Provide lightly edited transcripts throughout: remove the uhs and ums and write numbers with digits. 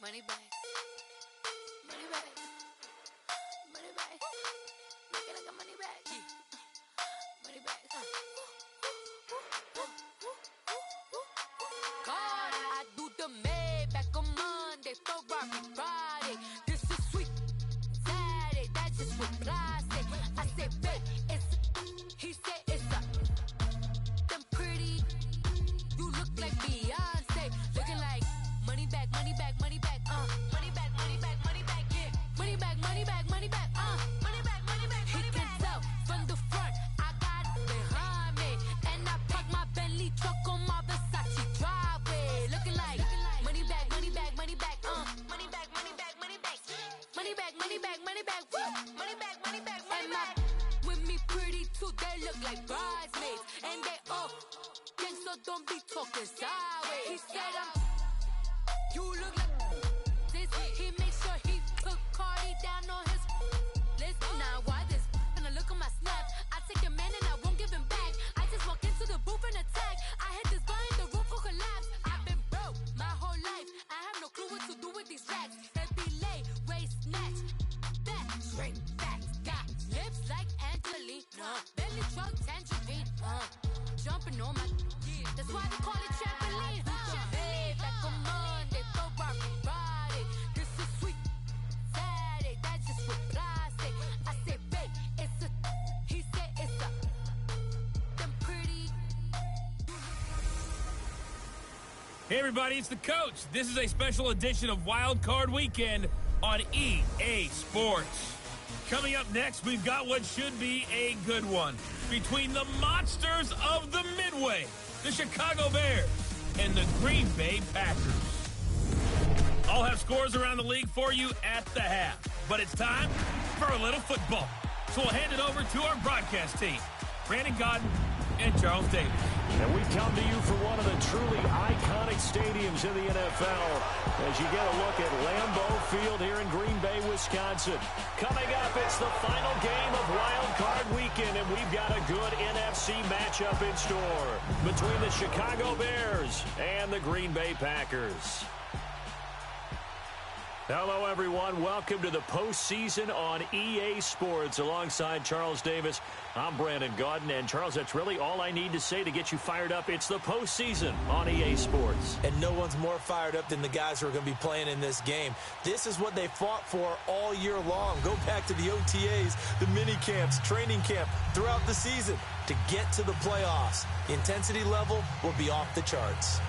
Money back. Money back. Money back. Make it like a money back. Money back. God, I do the Maybach on Monday, Ferrari Friday. This is sweet Saturday, that's just what plastic. I say, babe, it's he said it's a them pretty. You look like Beyonce, looking like money back, money back, money back, money back, money back, money back, yeah, money back, money back, money back, money back, money back. He can tell from the front, I got it behind me, and I park my Bentley truck on my Versace driveway, looking like money back, money back, money back, money back, money back, money back, money back, money back, money back, money back, money back, money back. With me pretty too, they look like bridesmaids, and they all gang, so don't be talking sideways. He said you look like this. He makes sure he put Cardi down on his list. Now why this? When I look at my snap, I take a man and I won't give him back. I just walk into the booth and attack. I hit this guy in the roof will collapse. I've been broke my whole life. I have no clue what to do with these racks. Heavy lay, waist snatch, back, straight back. Got lips like Angelina, belly truck tangerine, jumping on my. That's why they call it trampoline. Back on Monday, Ferrari Friday. This is sweet Saturday, that's just what plastic. I say, babe, it's a. He said it's a. Them pretty. Hey everybody, it's the coach. This is a special edition of Wildcard Weekend on EA Sports. Coming up next, we've got what should be a good one between the monsters of the Midway, the Chicago Bears, and the Green Bay Packers. I'll have scores around the league for you at the half, but it's time for a little football. So we'll hand it over to our broadcast team, Brandon Godden and Charles Davis. And we come to you from one of the truly iconic stadiums in the NFL as you get a look at Lambeau Field here in Green Bay, Wisconsin. Coming up, it's the final game of Wild Card Weekend, and we've got a good NFC matchup in store between the Chicago Bears and the Green Bay Packers. Hello, everyone. Welcome to the postseason on EA Sports. Alongside Charles Davis, I'm Brandon Godden. And, Charles, that's really all I need to say to get you fired up. It's the postseason on EA Sports. And no one's more fired up than the guys who are going to be playing in this game. This is what they fought for all year long. Go back to the OTAs, the mini camps, training camp, throughout the season to get to the playoffs. The intensity level will be off the charts.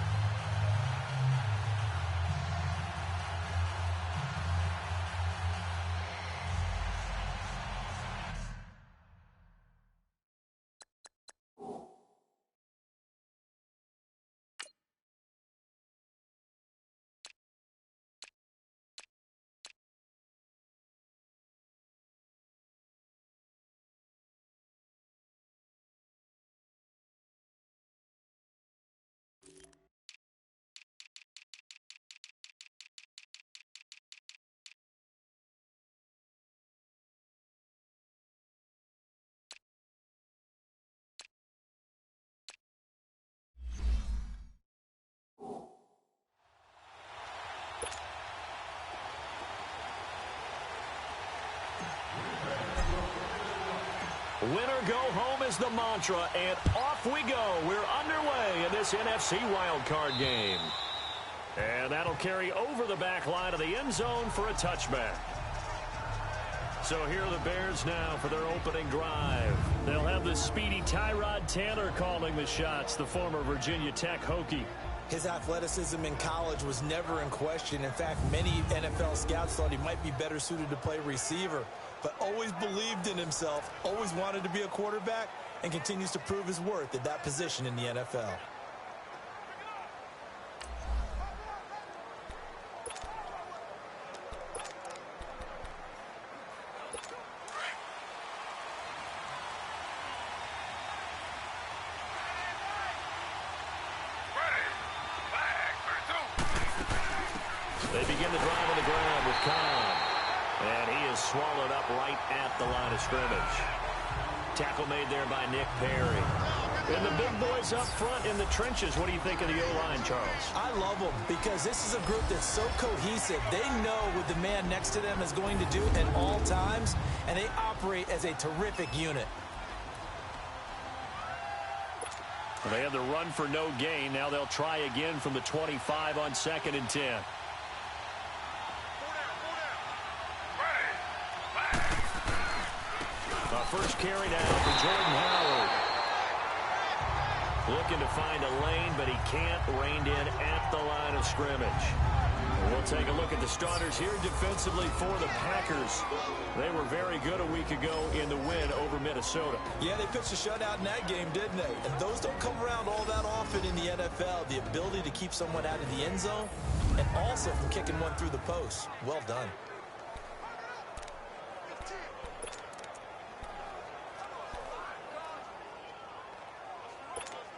Winner go home is the mantra, and off we go. We're underway in this NFC wildcard game. And that'll carry over the back line of the end zone for a touchback. So here are the Bears now for their opening drive. They'll have the speedy Tyrod Taylor calling the shots, the former Virginia Tech Hokie. His athleticism in college was never in question. In fact, many NFL scouts thought he might be better suited to play receiver, but always believed in himself, always wanted to be a quarterback, and continues to prove his worth at that position in the NFL. They begin the drive on the ground with Cobb. And he is swallowed up right at the line of scrimmage. Tackle made there by Nick Perry. And the big boys up front in the trenches, what do you think of the O-line, Charles? I love them because this is a group that's so cohesive. They know what the man next to them is going to do at all times, and they operate as a terrific unit. They had the run for no gain. Now they'll try again from the 25 on 2nd and 10. First carry down for Jordan Howard. Looking to find a lane, but he can't. Reined in at the line of scrimmage. And we'll take a look at the starters here defensively for the Packers. They were very good a week ago in the win over Minnesota. Yeah, they pitched a shutout in that game, didn't they? And those don't come around all that often in the NFL. The ability to keep someone out of the end zone and also from kicking one through the post. Well done.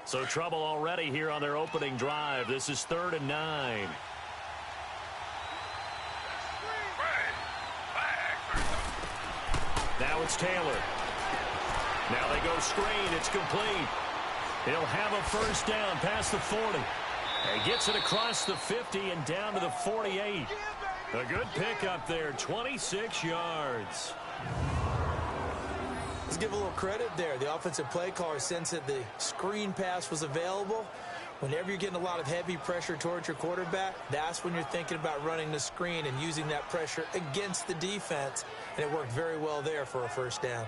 So trouble already here on their opening drive. This is 3rd and 9. Now it's Taylor. Now they go screen. It's complete. He'll have a first down past the 40. And gets it across the 50 and down to the 48. A good pickup there, 26 yards. Let's give a little credit there. The offensive play caller sensed that the screen pass was available. Whenever you're getting a lot of heavy pressure towards your quarterback, that's when you're thinking about running the screen and using that pressure against the defense. And it worked very well there for a first down.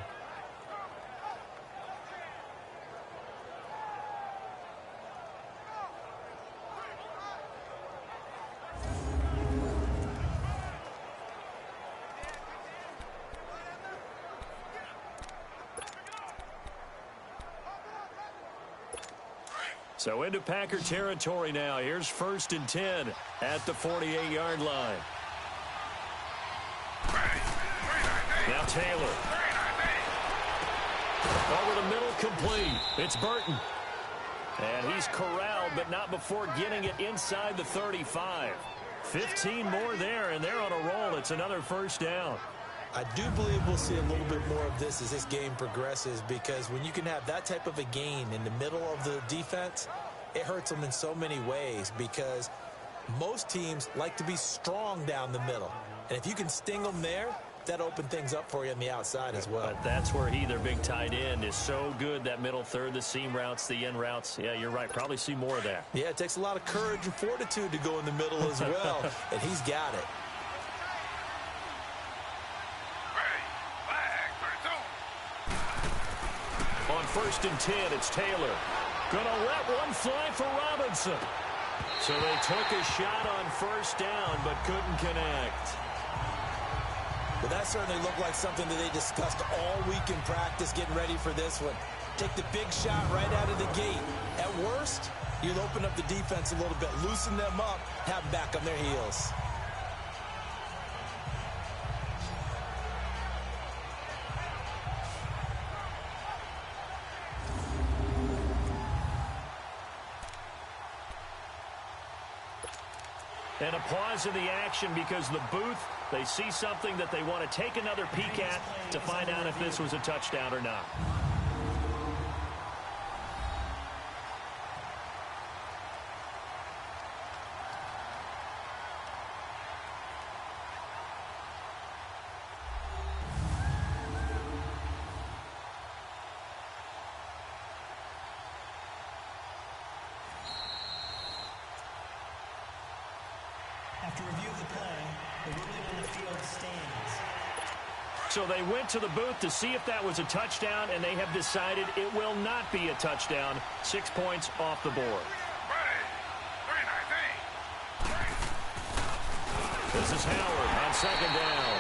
So into Packer territory now. Here's 1st and 10 at the 48-yard line. Now Taylor. Over the middle, complete. It's Burton. And he's corralled, but not before getting it inside the 35. 15 more there, and they're on a roll. It's another first down. I do believe we'll see a little bit more of this as this game progresses, because when you can have that type of a gain in the middle of the defense, it hurts them in so many ways, because most teams like to be strong down the middle. And if you can sting them there, that opens things up for you on the outside as well. But that's where their big tight end, is so good, that middle third, the seam routes, the in routes. Yeah, you're right. Probably see more of that. Yeah, it takes a lot of courage and fortitude to go in the middle as well, and he's got it. On 1st and 10, it's Taylor. Gonna let one fly for Robinson. So they took a shot on first down, but couldn't connect. But that certainly looked like something that they discussed all week in practice, getting ready for this one. Take the big shot right out of the gate. At worst, you'll open up the defense a little bit, loosen them up, have them back on their heels. And a pause in the action because the booth, they see something that they want to take another peek at to find out if this was a touchdown or not. After review of the play, the ruling on the field stands. So they went to the booth to see if that was a touchdown, and they have decided it will not be a touchdown. 6 points off the board. This is Howard on 2nd down.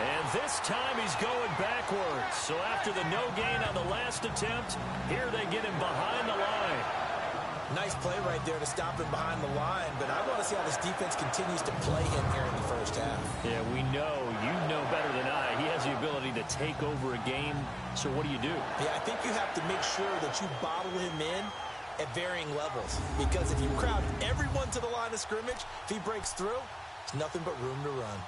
And this time he's going backwards. So after the no gain on the last attempt, here they get him behind the line. Nice play right there to stop him behind the line, but I want to see how this defense continues to play him here in the first half. Yeah, we know. You know better than I. He has the ability to take over a game. So what do? Yeah, I think you have to make sure that you bottle him in at varying levels, because if you crowd everyone to the line of scrimmage, if he breaks through, there's nothing but room to run.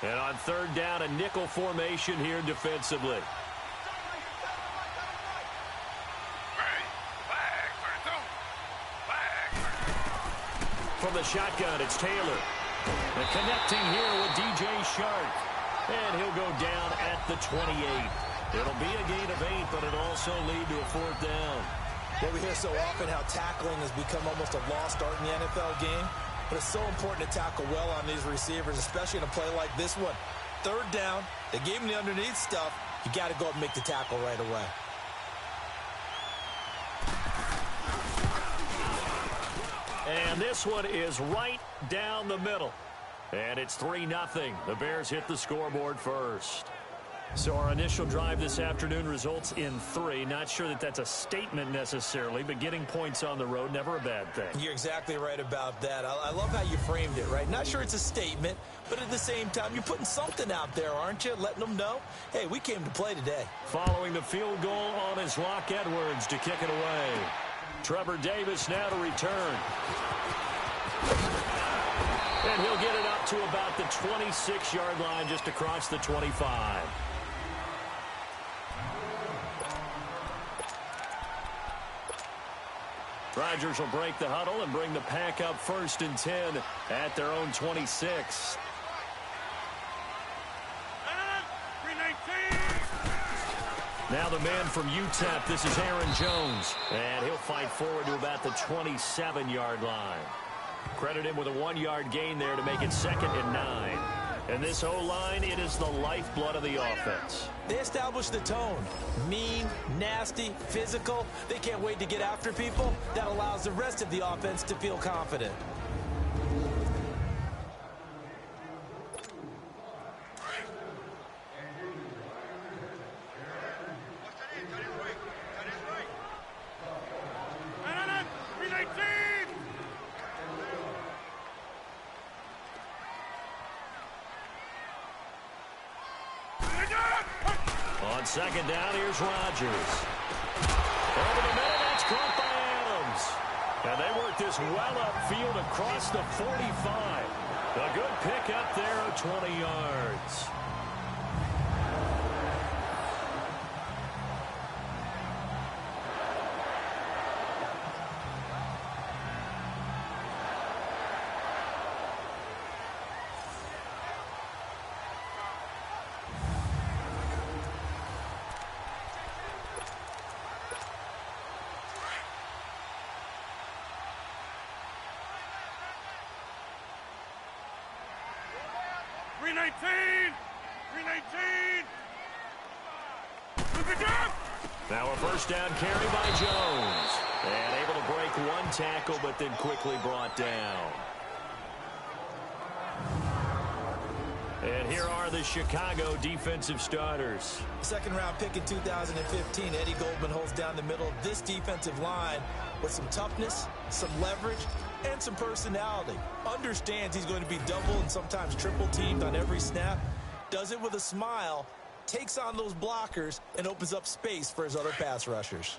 And on 3rd down, a nickel formation here defensively. From the shotgun, it's Taylor. And connecting here with DJ Shark. And he'll go down at the 28. It'll be a gain of 8, but it'll also lead to a 4th down. Well, we hear so often how tackling has become almost a lost art in the NFL game. But it's so important to tackle well on these receivers, especially in a play like this one. 3rd down, they gave him the underneath stuff. You got to go up and make the tackle right away. And this one is right down the middle. And it's 3-0. The Bears hit the scoreboard first. So our initial drive this afternoon results in 3. Not sure that that's a statement necessarily, but getting points on the road, never a bad thing. You're exactly right about that. I love how you framed it, right? Not sure it's a statement, but at the same time, you're putting something out there, aren't you? Letting them know, hey, we came to play today. Following the field goal on his Locke Edwards to kick it away. Trevor Davis now to return. And he'll get it up to about the 26-yard line, just across the 25. Rodgers will break the huddle and bring the pack up 1st and 10 at their own 26. Now the man from UTEP, this is Aaron Jones. And he'll fight forward to about the 27-yard line. Credit him with a 1-yard gain there to make it 2nd and 9. And this O-line, it is the lifeblood of the offense. They established the tone. Mean, nasty, physical. They can't wait to get after people. That allows the rest of the offense to feel confident. On 2nd down, here's Rodgers. Over the middle, that's caught by Adams. And they work this well upfield across the 45. A good pick up there of 20 yards. Now a 1st down carry by Jones. And able to break 1 tackle, but then quickly brought down. And here are the Chicago defensive starters. 2nd round pick in 2015. Eddie Goldman holds down the middle of this defensive line with some toughness, some leverage, and some personality. Understands he's going to be double and sometimes triple teamed on every snap. Does it with a smile, takes on those blockers, and opens up space for his other pass rushers.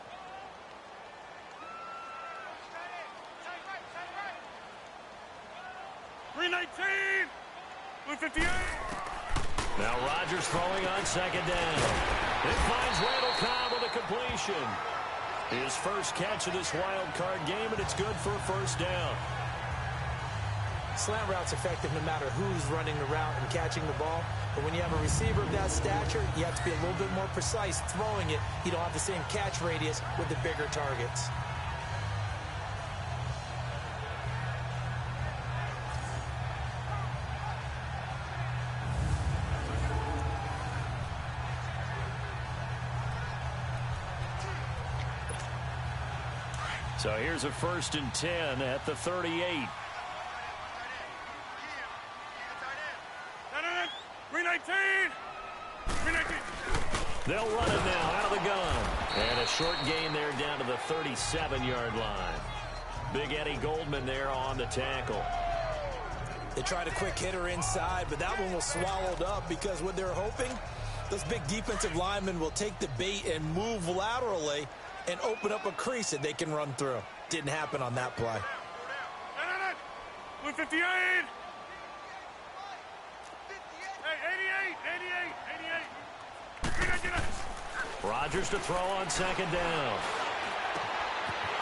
Now Rodgers throwing on 2nd down. It finds Randall Cobb with a completion. His first catch of this wild card game, and it's good for a 1st down. Slant route's effective no matter who's running the route and catching the ball. But when you have a receiver of that stature, you have to be a little bit more precise throwing it. You don't have the same catch radius with the bigger targets. So here's a 1st and 10 at the 38. They'll run it now out of the gun. And a short gain there down to the 37-yard line. Big Eddie Goldman there on the tackle. They tried a quick hitter inside, but that one was swallowed up because what they're hoping, those big defensive linemen will take the bait and move laterally and open up a crease that they can run through. Didn't happen on that play. 158. Rodgers to throw on 2nd down.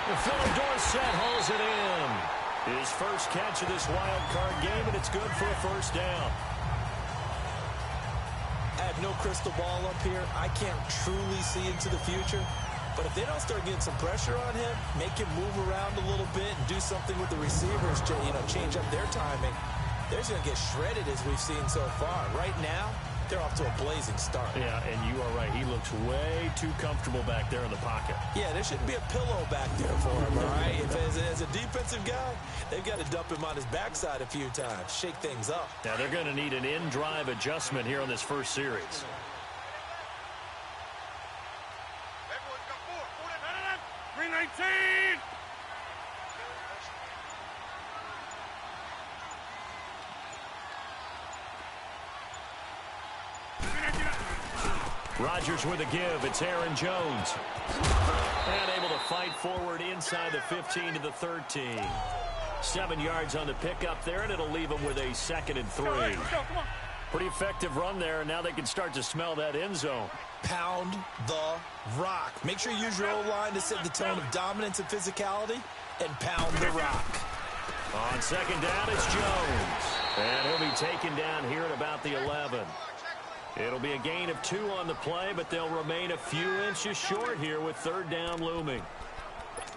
And Philip Dorsett hauls it in. His first catch of this wild card game, and it's good for a first down. I have no crystal ball up here. I can't truly see into the future. But if they don't start getting some pressure on him, make him move around a little bit and do something with the receivers, change up their timing, they're going to get shredded as we've seen so far. Right now, they're off to a blazing start. Yeah, and you are right. He looks way too comfortable back there in the pocket. Yeah, there shouldn't be a pillow back there for him, all right? As a defensive guy, they've got to dump him on his backside a few times, shake things up. Now, they're going to need an in-drive adjustment here on this first series. Rodgers with a give. It's Aaron Jones. And able to fight forward inside the 15 to the 13. 7 yards on the pickup there, and it'll leave him with a 2nd and 3. Pretty effective run there, and now they can start to smell that end zone. Pound the rock. Make sure you use your O-line to set the tone of dominance and physicality, and pound the rock. On 2nd down, it's Jones. And he'll be taken down here at about the 11. It'll be a gain of 2 on the play, but they'll remain a few inches short here with 3rd down looming.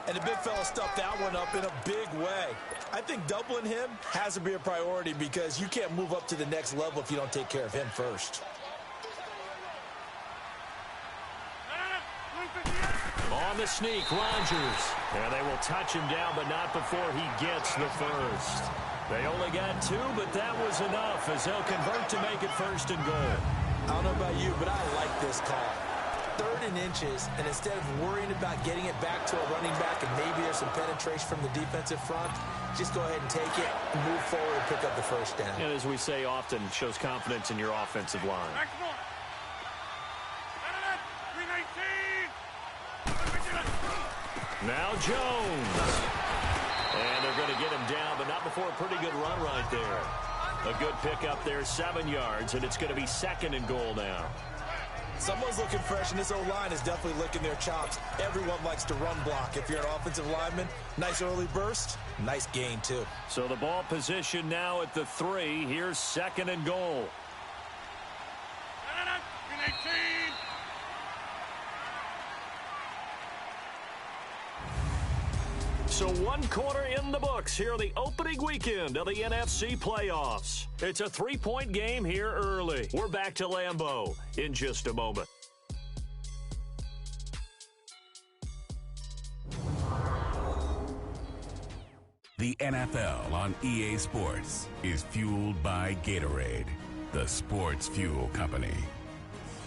And the big fella stuffed that one up in a big way. I think doubling him has to be a priority because you can't move up to the next level if you don't take care of him first. On the sneak, Rodgers. And they will touch him down, but not before he gets the first. They only got 2, but that was enough as they'll convert to make it 1st and goal. I don't know about you, but I like this call. 3rd and inches, and instead of worrying about getting it back to a running back and maybe there's some penetration from the defensive front, just go ahead and take it, move forward, and pick up the 1st down. And as we say often, shows confidence in your offensive line. Now Jones. And they're going to get him down, but not before a pretty good run right there. A good pickup there, 7 yards, and it's going to be 2nd and goal now. Someone's looking fresh, and this O-line is definitely licking their chops. Everyone likes to run block. If you're an offensive lineman, nice early burst, nice gain, too. So the ball position now at the 3. Here's 2nd and goal. So 1 quarter in the books here the opening weekend of the NFC playoffs. It's a 3-point game here early. We're back to Lambeau in just a moment. The NFL on EA Sports is fueled by Gatorade, the sports fuel company.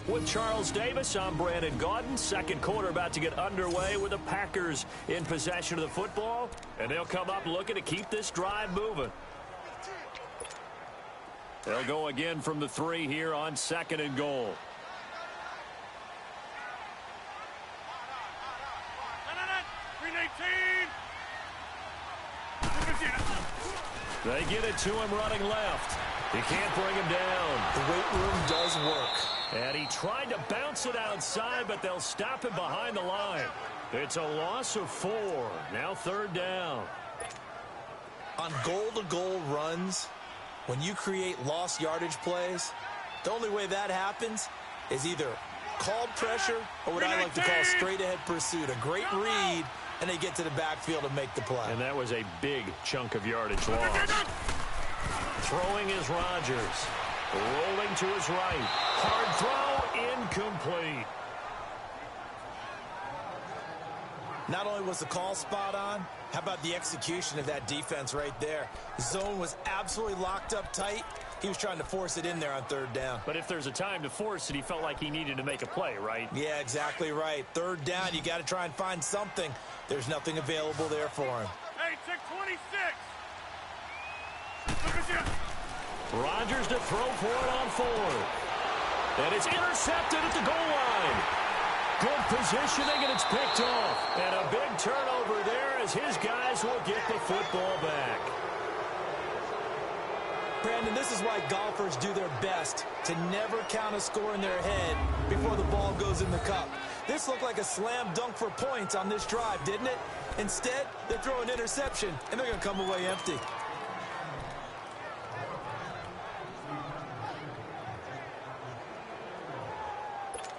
With Charles Davis, I'm Brandon Gaudin. 2nd quarter about to get underway with the Packers in possession of the football. And they'll come up looking to keep this drive moving. They'll go again from the 3 here on 2nd and goal. They get it to him running left. He can't bring him down. The weight room does work. And he tried to bounce it outside, but they'll stop him behind the line. It's a loss of 4. Now 3rd down. On goal-to-goal runs, when you create lost yardage plays, the only way that happens is either called pressure or what I like to call straight-ahead pursuit. A great read, and they get to the backfield and make the play. And that was a big chunk of yardage lost. Throwing is Rodgers. Rolling to his right. Hard throw, incomplete. Not only was the call spot on, how about the execution of that defense right there? The zone was absolutely locked up tight. He was trying to force it in there on 3rd down. But if there's a time to force it, he felt like he needed to make a play, right? Yeah, exactly right. 3rd down, you got to try and find something. There's nothing available there for him. Hey, check 26. Rodgers to throw for it on 4th. And it's intercepted at the goal line. Good positioning, and it's picked off. And a big turnover there as his guys will get the football back. Brandon, this is why golfers do their best to never count a score in their head before the ball goes in the cup. This looked like a slam dunk for points on this drive, didn't it? Instead, they throw an interception, and they're going to come away empty.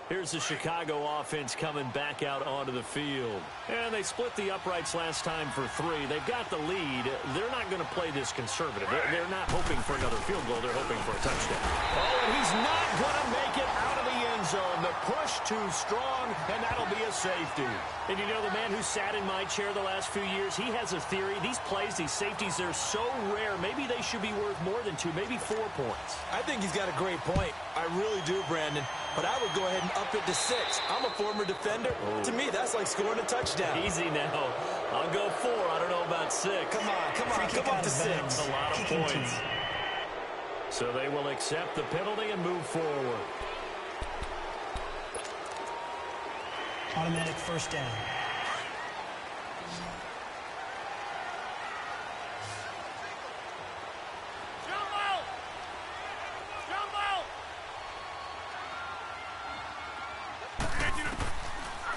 Here's the Chicago offense coming back out onto the field. And they split the uprights last time for 3. They've got the lead. They're not going to play this conservative. They're not hoping for another field goal. They're hoping for a touchdown. Oh, and he's not going to make it out of the end zone. The push too strong, and that'll be a safety. And you know, the man who sat in my chair the last few years, he has a theory. These plays, these safeties, they're so rare. Maybe they should be worth more than 2, maybe 4 points. I think he's got a great point. I really do, Brandon. But I would go ahead and up it to 6. I'm a former defender. Oh. To me, that's like scoring a touchdown. Easy now. I'll go 4. I don't know about 6. Come up to 6. A lot of points. So they will accept the penalty and move forward. Automatic first down.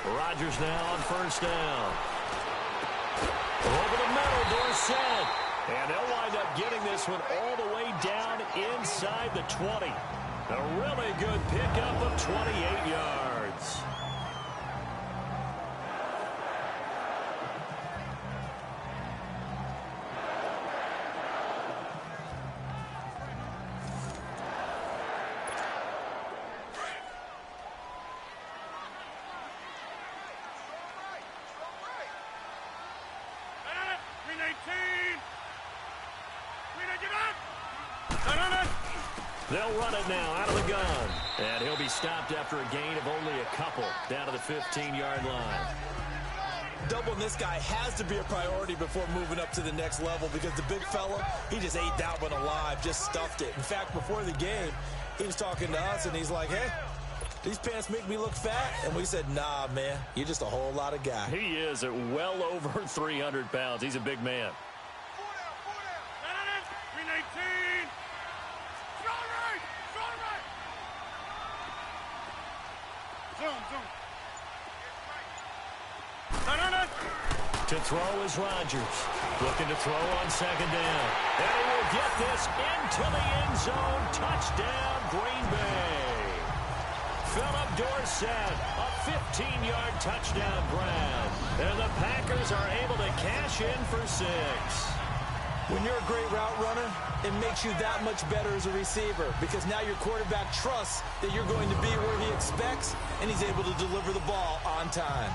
Rodgers now on first down. Over the middle, Dorsett. And they'll wind up getting this one all the way down inside the 20. A really good pickup of 28 yards. They'll run it now out of the gun. And he'll be stopped after a gain of only a couple down to the 15-yard line. Doubling this guy has to be a priority before moving up to the next level because the big fella, he just ate that one alive, just stuffed it. In fact, before the game, he was talking to us, and he's like, hey, these pants make me look fat. And we said, nah, man, you're just a whole lot of guy. He is at well over 300 pounds. He's a big man. To throw is Rodgers. Looking to throw on second down. And he will get this into the end zone. Touchdown, Green Bay. Philip Dorsett, a 15-yard touchdown grab. And the Packers are able to cash in for 6. When you're a great route runner, it makes you that much better as a receiver because now your quarterback trusts that you're going to be where he expects, and he's able to deliver the ball on time.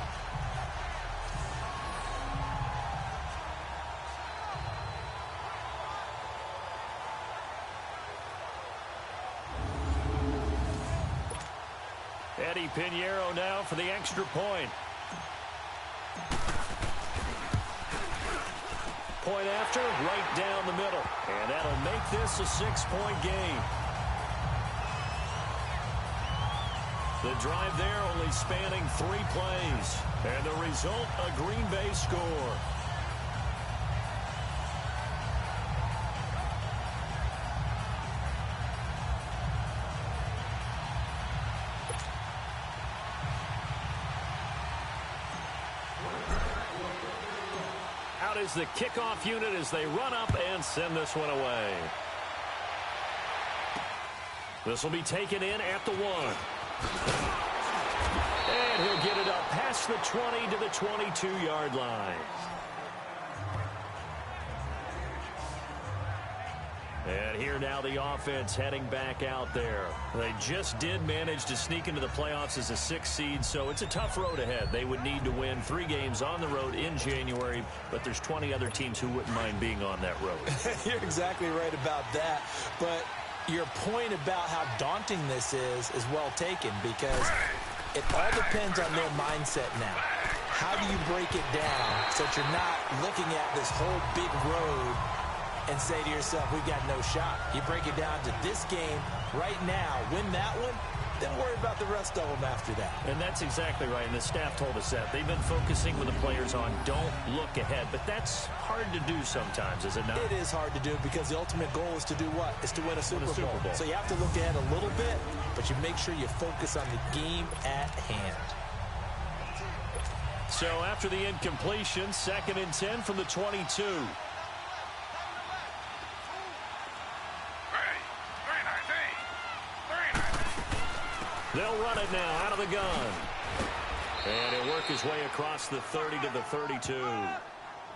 Eddie Pinheiro now for the extra point. Point after, right down the middle. And that'll make this a 6-point game. The drive there only spanning 3 plays. And the result, a Green Bay score. Is the kickoff unit as they run up and send this one away. This will be taken in at the 1. And he'll get it up past the 20 to the 22-yard line. And here now the offense heading back out there. They just did manage to sneak into the playoffs as a 6th seed, so it's a tough road ahead. They would need to win 3 games on the road in January, but there's 20 other teams who wouldn't mind being on that road. You're exactly right about that, but your point about how daunting this is well taken because it all depends on their mindset now. How do you break it down so that you're not looking at this whole big road and say to yourself, we've got no shot. You break it down to this game right now, win that one, then worry about the rest of them after that. And that's exactly right, and the staff told us that. They've been focusing with the players on don't look ahead, but that's hard to do sometimes, is it not? It is hard to do because the ultimate goal is to do what? Is to win a Super Bowl. So you have to look ahead a little bit, but you make sure you focus on the game at hand. So after the incompletion, 2nd and 10 from the 22. They'll run it now out of the gun. And he'll work his way across the 30 to the 32.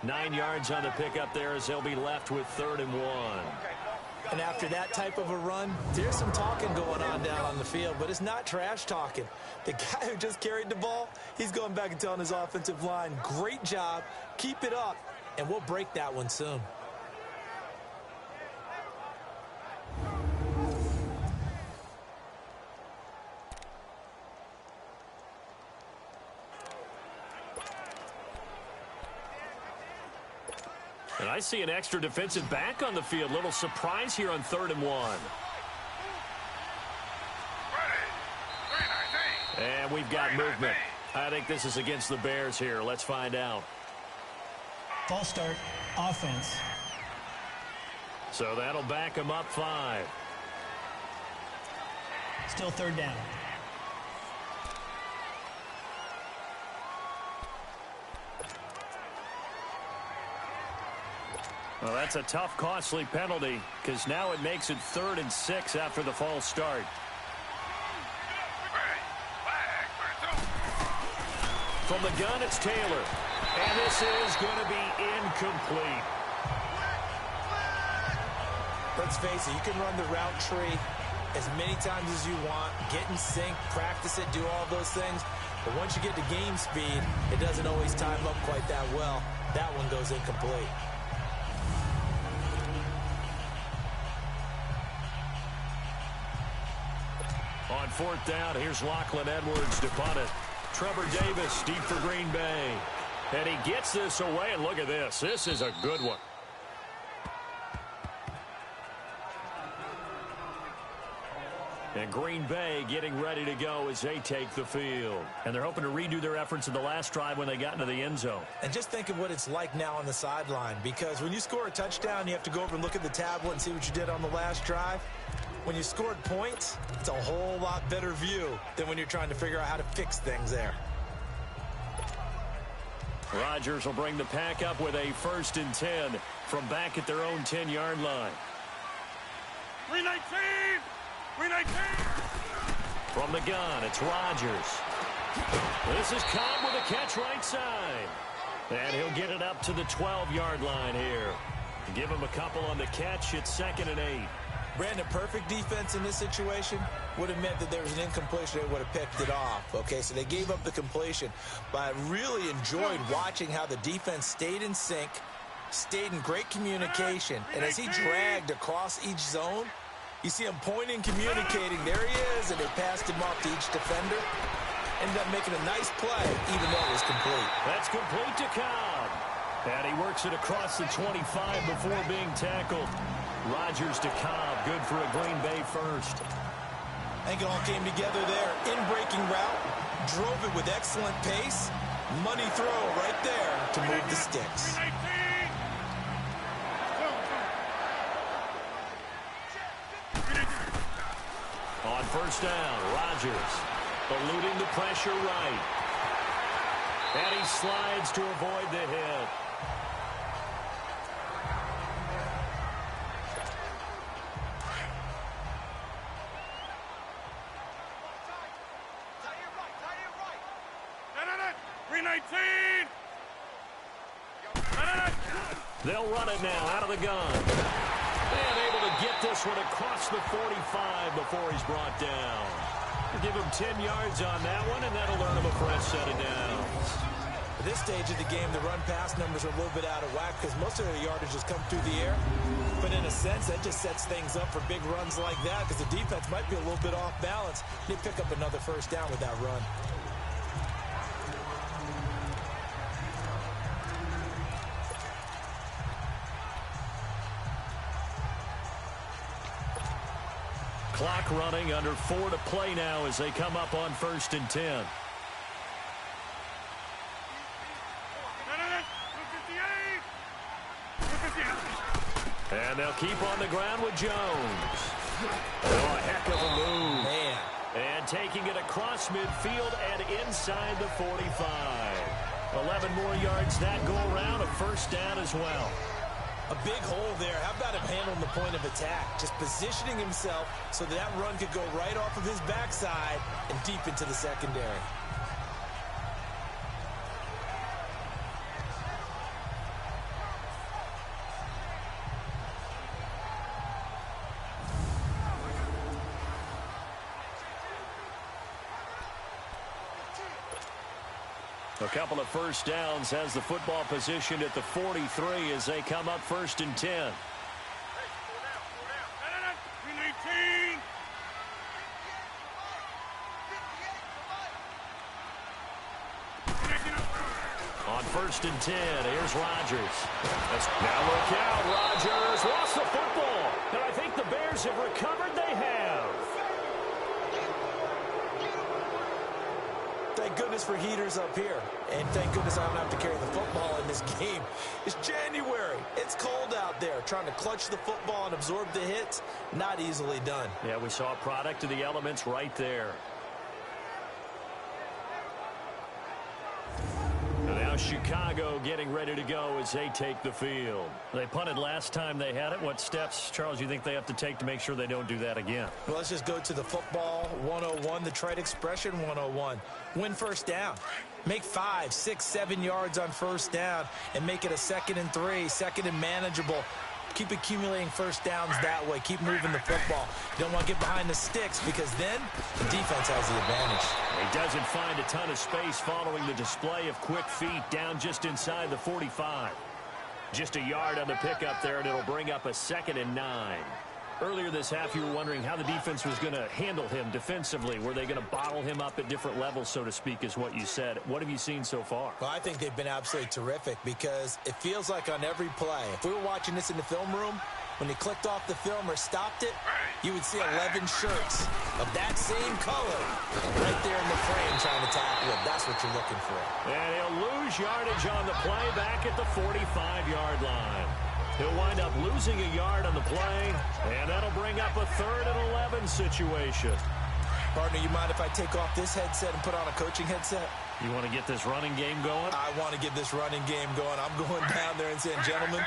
9 yards on the pickup there as they'll be left with 3rd and 1. And after that type of a run, there's some talking going on down on the field, but it's not trash talking. The guy who just carried the ball, he's going back and telling his offensive line, great job, keep it up, and we'll break that one soon. And I see an extra defensive back on the field. Little surprise here on 3rd and 1. And we've got movement. I think this is against the Bears here. Let's find out. False start, offense. So that'll back them up 5. Still 3rd down. Well, that's a tough, costly penalty because now it makes it 3rd and 6 after the false start. From the gun, it's Taylor. And this is going to be incomplete. Let's face it, you can run the route tree as many times as you want, get in sync, practice it, do all those things. But once you get to game speed, it doesn't always time up quite that well. That one goes incomplete. On 4th down, here's Lachlan Edwards to punt it. Trevor Davis deep for Green Bay. And he gets this away, and look at this. This is a good one. And Green Bay getting ready to go as they take the field. And they're hoping to redo their efforts in the last drive when they got into the end zone. And just think of what it's like now on the sideline, because when you score a touchdown, you have to go over and look at the tablet and see what you did on the last drive. When you scored points, it's a whole lot better view than when you're trying to figure out how to fix things there. Rodgers will bring the pack up with a 1st and 10 from back at their own 10-yard line. 319! 319! From the gun, it's Rodgers. This is Cobb with a catch right side. And he'll get it up to the 12-yard line here. Give him a couple on the catch. It's 2nd and 8. Brandon, perfect defense in this situation would have meant that there was an incompletion. They would have picked it off. Okay, so they gave up the completion. But I really enjoyed watching how the defense stayed in sync, stayed in great communication. And as he dragged across each zone, you see him pointing, communicating. There he is, and they passed him off to each defender. Ended up making a nice play, even though it was complete. That's complete to Cobb. And he works it across the 25 before being tackled. Rodgers to Cobb, good for a Green Bay first. I think it all came together there. In-breaking route, drove it with excellent pace. Money throw right there to move the sticks. On 1st down, Rodgers eluding the pressure right. And he slides to avoid the hit. They'll run it now out of the gun. And able to get this one across the 45 before he's brought down. We'll give him 10 yards on that one, and that'll earn him a fresh set of downs. At this stage of the game, the run-pass numbers are a little bit out of whack because most of their yardage has come through the air. But in a sense, that just sets things up for big runs like that because the defense might be a little bit off balance. They pick up another 1st down with that run. Clock running, under 4 to play now as they come up on 1st and 10. And they'll keep on the ground with Jones. Oh, a heck of a move. Man. And taking it across midfield and inside the 45. 11 more yards that go around, a first down as well. A big hole there. How about him handling the point of attack? Just positioning himself so that run could go right off of his backside and deep into the secondary. A couple of first downs has the football positioned at the 43 as they come up 1st and 10. On 1st and 10, here's Rodgers. Now look out, Rodgers lost the football. And I think the Bears have recovered. They have. Thank goodness for heaters up here. And thank goodness I don't have to carry the football in this game. It's January. It's cold out there. Trying to clutch the football and absorb the hits, not easily done. Yeah, we saw a product of the elements right there. And now Chicago getting ready to go as they take the field. They punted last time they had it. What steps, Charles, do you think they have to take to make sure they don't do that again? Well, let's just go to the football 101, the trite expression 101. Win first down. Make 5, 6, 7 yards on first down and make it a 2nd and 3, 2nd and manageable. Keep accumulating first downs that way. Keep moving the football. You don't want to get behind the sticks because then the defense has the advantage. He doesn't find a ton of space following the display of quick feet down just inside the 45. Just a yard on the pickup there, and it'll bring up a 2nd and 9. Earlier this half, you were wondering how the defense was going to handle him defensively. Were they going to bottle him up at different levels, so to speak, is what you said. What have you seen so far? Well, I think they've been absolutely terrific because it feels like on every play, if we were watching this in the film room, when they clicked off the film or stopped it, you would see 11 shirts of that same color right there in the frame trying to tackle it. That's what you're looking for. And he'll lose yardage on the play back at the 45-yard line. He'll wind up losing a yard on the play, and that'll bring up a 3rd and 11 situation. Partner, you mind if I take off this headset and put on a coaching headset? You want to get this running game going? I want to get this running game going. I'm going down there and saying, gentlemen,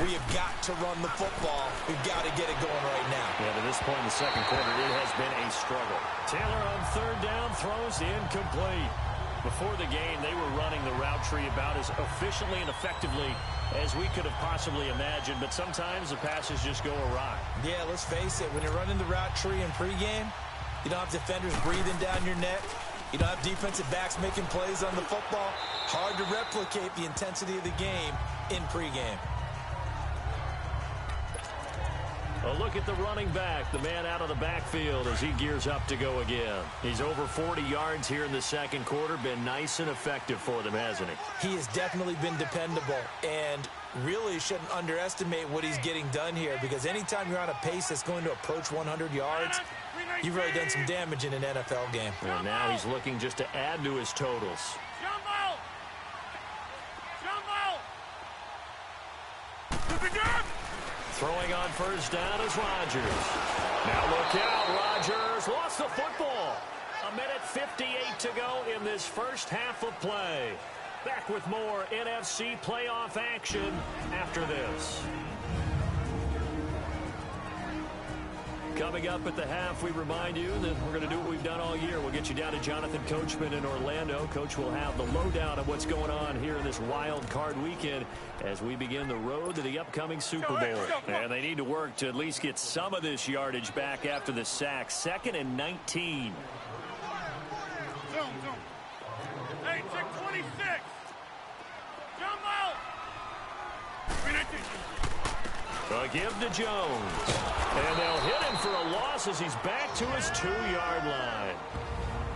we have got to run the football. We've got to get it going right now. Yeah, to this point in the second quarter, it has been a struggle. Taylor on 3rd down throws incomplete. Before the game, they were running the route tree about as efficiently and effectively as we could have possibly imagined, but sometimes the passes just go awry. Yeah, let's face it. When you're running the route tree in pregame, you don't have defenders breathing down your neck. You don't have defensive backs making plays on the football. Hard to replicate the intensity of the game in pregame. A look at the running back, the man out of the backfield as he gears up to go again. He's over 40 yards here in the second quarter. Been nice and effective for them, hasn't he? He has definitely been dependable and really shouldn't underestimate what he's getting done here because anytime you're on a pace that's going to approach 100 yards, you've really done some damage in an NFL game. And now he's looking just to add to his totals. Jumbo! Jumbo! Throwing on first down is Rodgers. Now look out, Rodgers lost the football. 1:58 to go in this first half of play. Back with more NFC playoff action after this. Coming up at the half, we remind you that we're going to do what we've done all year. We'll get you down to Jonathan Coachman in Orlando. Coach will have the lowdown of what's going on here in this wild card weekend as we begin the road to the upcoming Super Bowl. And they need to work to at least get some of this yardage back after the sack. 2nd and 19. Zoom. Hey, check 26. Jumbo! 319. A give to Jones. And they'll hit him for a loss as he's back to his 2-yard line.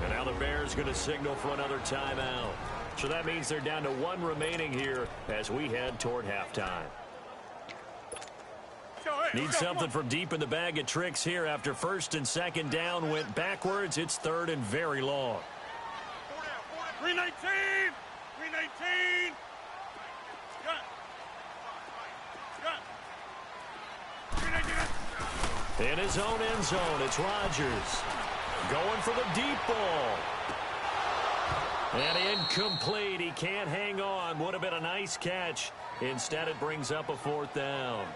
And now the Bears going to signal for another timeout. So that means they're down to 1 remaining here as we head toward halftime. Need something from deep in the bag of tricks here after 1st and 2nd down went backwards. It's 3rd and very long. 319! 319! In his own end zone, it's Rodgers. Going for the deep ball. And incomplete. He can't hang on. Would have been a nice catch. Instead, it brings up a 4th down.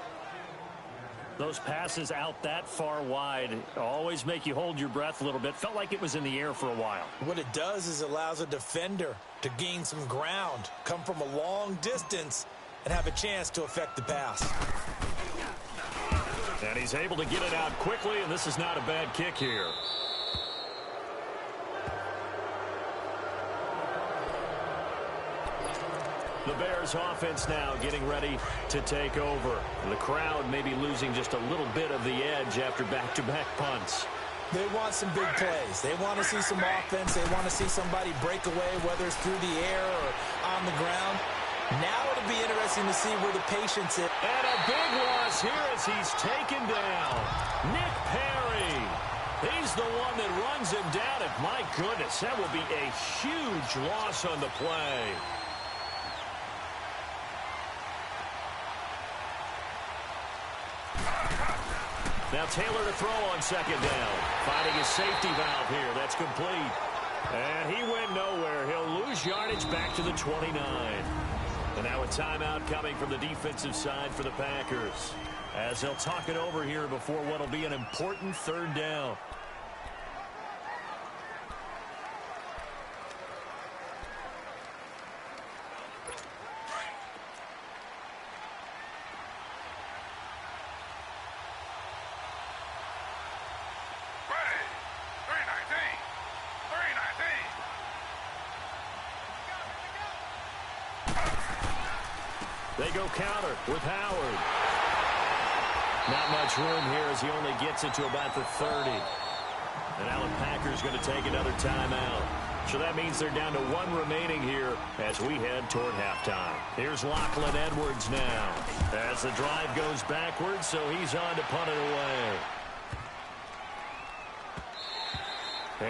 Those passes out that far wide always make you hold your breath a little bit. Felt like it was in the air for a while. What it does is allows a defender to gain some ground, come from a long distance, and have a chance to affect the pass. And he's able to get it out quickly, and this is not a bad kick here. The Bears offense now getting ready to take over. The crowd may be losing just a little bit of the edge after back-to-back punts. They want some big plays. They want to see some offense. They want to see somebody break away, whether it's through the air or on the ground. Now it'll be interesting to see where the patience is. And a big loss here as he's taken down. Nick Perry. He's the one that runs him down. And my goodness, that will be a huge loss on the play. Now Taylor to throw on 2nd down. Finding his safety valve here. That's complete. And he went nowhere. He'll lose yardage back to the 29. And now a timeout coming from the defensive side for the Packers, as they'll talk it over here before what will be an important 3rd down. They go counter with Howard. Not much room here as he only gets it to about the 30. And now the Packers going to take another timeout. So that means they're down to 1 remaining here as we head toward halftime. Here's Lachlan Edwards now as the drive goes backwards, so he's on to punt it away.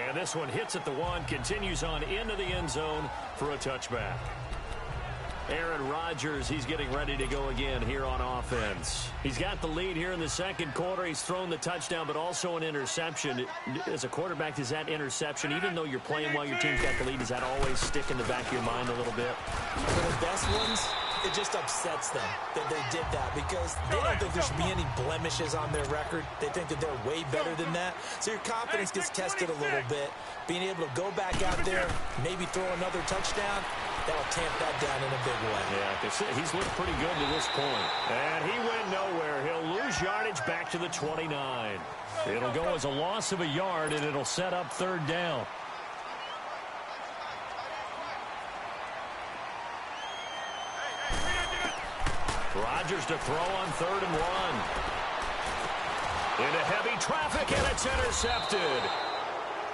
And this one hits at the 1, continues on into the end zone for a touchback. Aaron Rodgers, he's getting ready to go again here on offense. He's got the lead here in the 2nd quarter. He's thrown the touchdown, but also an interception. As a quarterback, does that interception, even though you're playing while your team's got the lead, does that always stick in the back of your mind a little bit? For the best ones, it just upsets them that they did that because they don't think there should be any blemishes on their record. They think that they're way better than that. So your confidence gets tested a little bit. Being able to go back out there, maybe throw another touchdown, that'll tamp that down in a big way. Yeah, he's looked pretty good to this point. And he went nowhere. He'll lose yardage back to the 29. It'll go as a loss of a yard, and it'll set up 3rd down. Rodgers to throw on 3rd and 1. Into heavy traffic, and it's intercepted.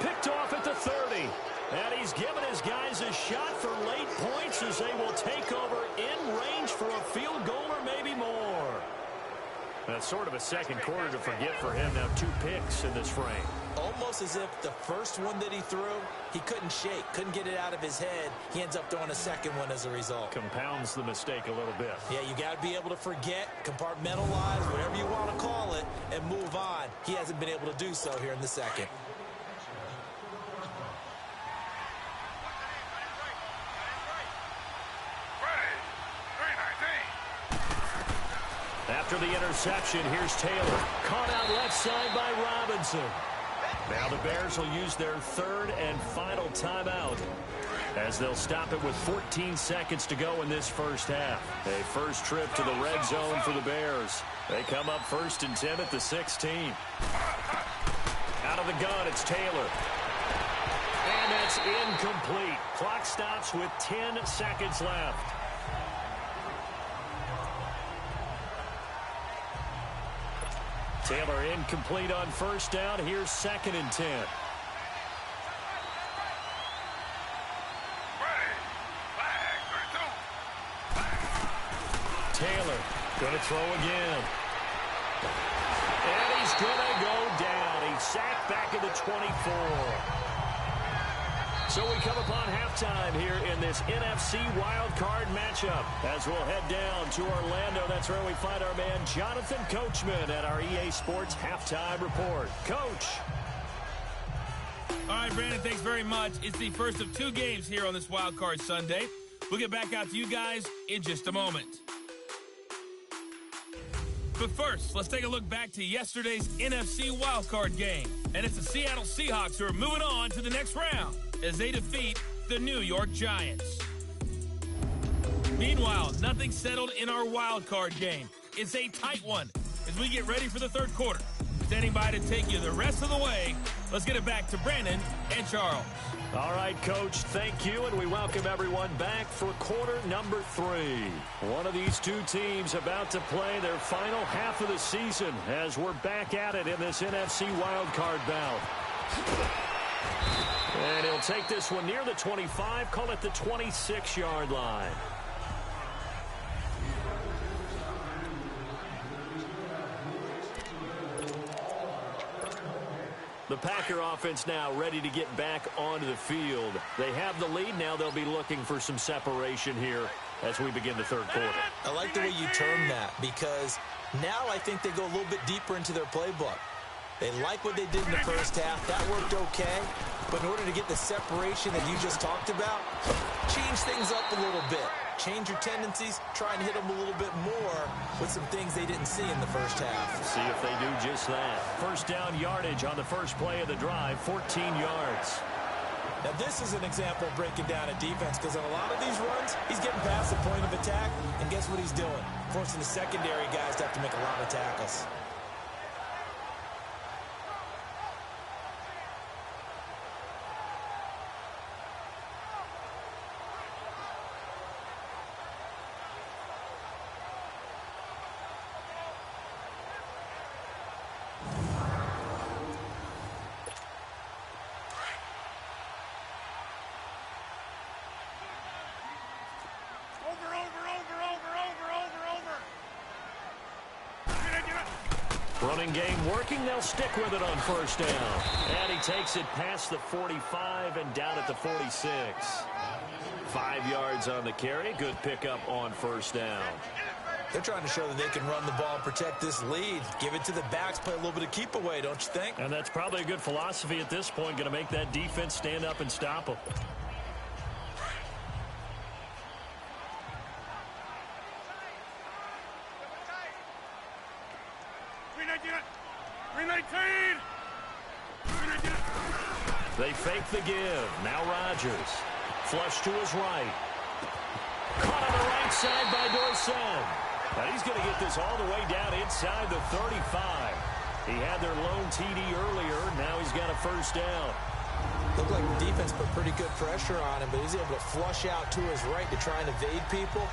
Picked off at the 30. And he's given his guys a shot for late points as they will take over in range for a field goal or maybe more. That's sort of a 2nd quarter to forget for him. Now 2 picks in this frame. Almost as if the first one that he threw, he couldn't shake, couldn't get it out of his head. He ends up throwing a 2nd one as a result. Compounds the mistake a little bit. Yeah, you got to be able to forget, compartmentalize, whatever you want to call it, and move on. He hasn't been able to do so here in the 2nd. After the interception, here's Taylor. Caught out left side by Robinson. Now the Bears will use their 3rd and final timeout as they'll stop it with 14 seconds to go in this first half. A first trip to the red zone for the Bears. They come up 1st and 10 at the 16. Out of the gun, it's Taylor. And that's incomplete. Clock stops with 10 seconds left. Taylor incomplete on 1st down. Here's 2nd and 10. Taylor going to throw again. And he's going to go down. He's sacked back at the 24. So we come upon halftime here in this NFC Wildcard matchup. As we'll head down to Orlando, that's where we find our man Jonathan Coachman at our EA Sports Halftime Report. Coach. All right, Brandon, thanks very much. It's the first of 2 games here on this Wild Card Sunday. We'll get back out to you guys in just a moment. But first, let's take a look back to yesterday's NFC wildcard game. And it's the Seattle Seahawks who are moving on to the next round as they defeat the New York Giants. Meanwhile, nothing settled in our wildcard game. It's a tight one as we get ready for the third quarter. Standing by to take you the rest of the way, let's get it back to Brandon and Charles. All right, Coach, thank you, and we welcome everyone back for quarter number 3. One of these 2 teams about to play their final half of the season as we're back at it in this NFC wildcard bout. And he'll take this one near the 25, call it the 26-yard line. The Packer offense now ready to get back onto the field. They have the lead. Now they'll be looking for some separation here as we begin the third quarter. I like the way you term that because now I think they go a little bit deeper into their playbook. They like what they did in the first half. That worked okay. But in order to get the separation that you just talked about, change things up a little bit. Change your tendencies, try and hit them a little bit more with some things they didn't see in the first half. See if they do just that. First down yardage on the first play of the drive, 14 yards. Now this is an example of breaking down a defense because on a lot of these runs, he's getting past the point of attack, and guess what he's doing? Forcing the secondary guys to have to make a lot of tackles. Running game working. They'll stick with it on first down. And he takes it past the 45 and down at the 46. 5 yards on the carry. Good pickup on first down. They're trying to show that they can run the ball and protect this lead. Give it to the backs, play a little bit of keep away, don't you think? And that's probably a good philosophy at this point. Going to make that defense stand up and stop them. They fake the give. Now Rodgers. Flush to his right. Caught on the right side by Dorsett. Now he's going to get this all the way down inside the 35. He had their lone TD earlier. Now he's got a first down. Looked like the defense put pretty good pressure on him, but he's able to flush out to his right to try and evade people.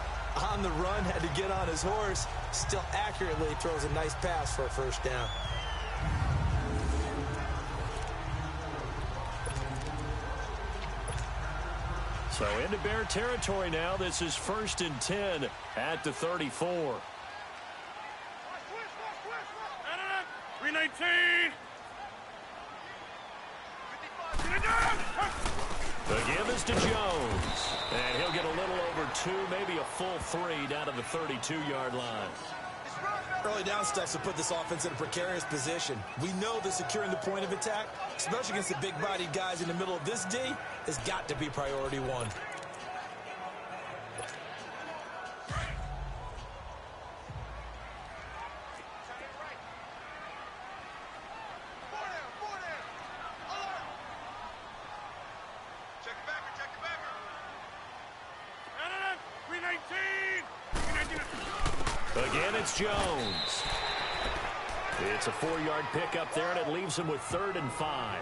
On the run, had to get on his horse. Still accurately throws a nice pass for a first down. So into Bear territory now. This is 1st and 10 at the 34. 319. The give is to Jones. And he'll get a little over 2, maybe a full 3 down to the 32-yard line. Early down steps will put this offense in a precarious position. We know that securing the point of attack, especially against the big-bodied guys in the middle of this D, has got to be priority 1. Again, it's Jones. It's a 4-yard pickup there, and it leaves him with 3rd and 5.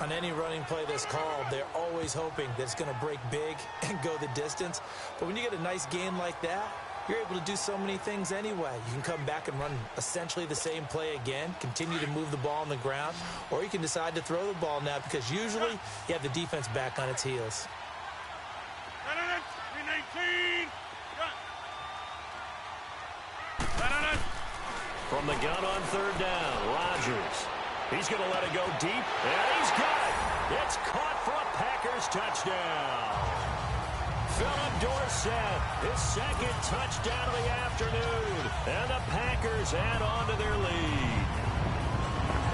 On any running play that's called, they're always hoping that it's going to break big and go the distance. But when you get a nice gain like that, you're able to do so many things anyway. You can come back and run essentially the same play again, continue to move the ball on the ground, or you can decide to throw the ball now because usually you have the defense back on its heels. 319. From the gun on 3rd down, Rodgers. He's going to let it go deep, and he's got it. It's caught for a Packers touchdown. Philip Dorsett, his 2nd touchdown of the afternoon, and the Packers add on to their lead.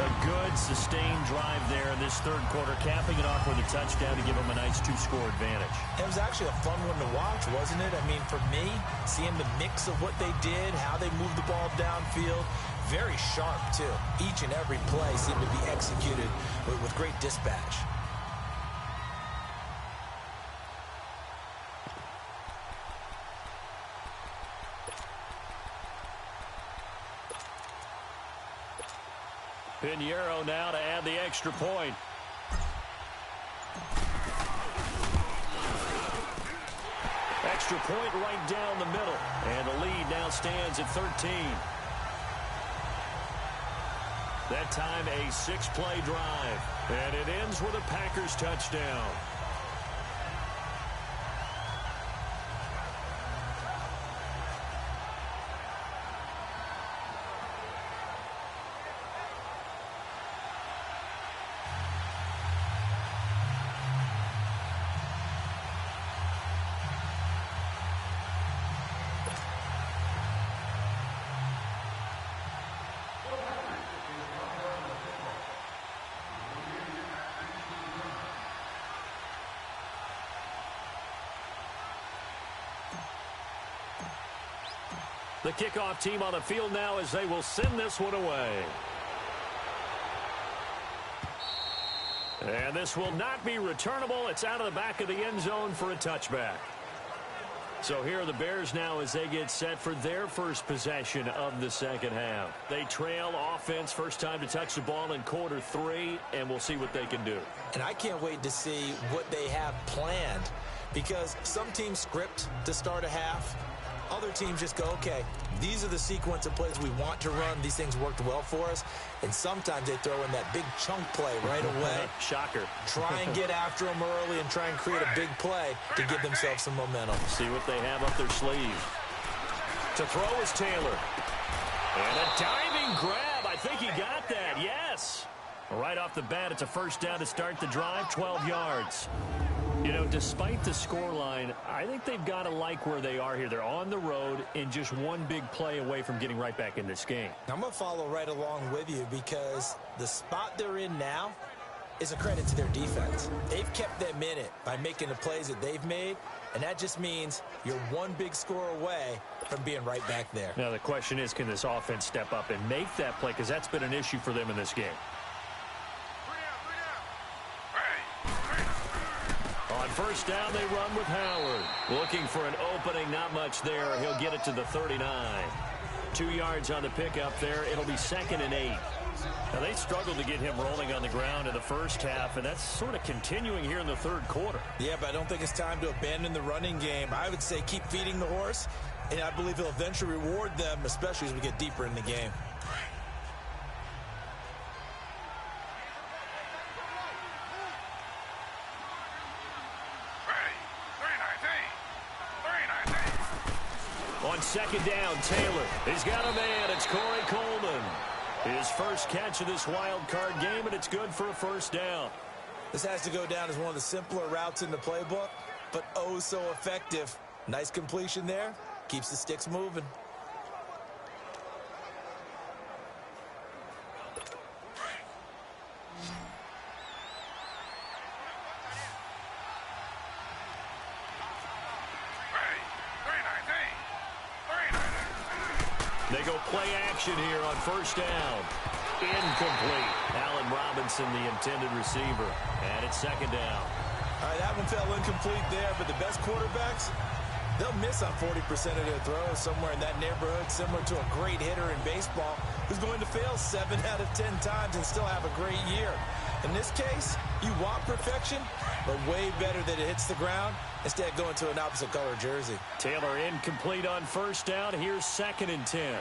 A good, sustained drive there in this third quarter, capping it off with a touchdown to give them a nice 2-score advantage. It was actually a fun one to watch, wasn't it? I mean, for me, seeing the mix of what they did, how they moved the ball downfield, very sharp, too. Each and every play seemed to be executed with great dispatch. Pinheiro now to add the extra point. Extra point right down the middle. And the lead now stands at 13. That time a 6-play drive. And it ends with a Packers touchdown. The kickoff team on the field now as they will send this one away. And this will not be returnable. It's out of the back of the end zone for a touchback. So here are the Bears now as they get set for their first possession of the second half. They trail offense, first time to touch the ball in quarter 3, and we'll see what they can do. And I can't wait to see what they have planned, because some teams script to start a half. Other teams just go, okay, these are the sequence of plays we want to run. These things worked well for us. And sometimes they throw in that big chunk play right away. Shocker. Try and get after them early and try and create a big play to give themselves some momentum. See what they have up their sleeve. To throw is Taylor. And a diving grab. I think he got that. Yes. Right off the bat, it's a first down to start the drive, 12 yards. You know, despite the scoreline, I think they've got to like where they are here. They're on the road and just one big play away from getting right back in this game. I'm going to follow right along with you, because the spot they're in now is a credit to their defense. They've kept them in it by making the plays that they've made, and that just means you're one big score away from being right back there. Now, the question is, can this offense step up and make that play? Because that's been an issue for them in this game. On first down, they run with Howard. Looking for an opening, not much there. He'll get it to the 39. 2 yards on the pickup there. It'll be 2nd and 8. Now, they struggled to get him rolling on the ground in the first half, and that's sort of continuing here in the third quarter. Yeah, but I don't think it's time to abandon the running game. I would say keep feeding the horse, and I believe he'll eventually reward them, especially as we get deeper in the game. On second down, Taylor. He's got a man. It's Corey Coleman. His first catch of this wild card game, and it's good for a first down. This has to go down as one of the simpler routes in the playbook, but oh so effective. Nice completion there. Keeps the sticks moving. They go play action here on first down. Incomplete. Allen Robinson, the intended receiver. And it's second down. All right, that one fell incomplete there, but the best quarterbacks, they'll miss on 40% of their throws, somewhere in that neighborhood, similar to a great hitter in baseball who's going to fail 7 out of 10 times and still have a great year. In this case, you want perfection, but way better that it hits the ground instead of going to an opposite color jersey. Taylor incomplete on first down. Here's 2nd and 10.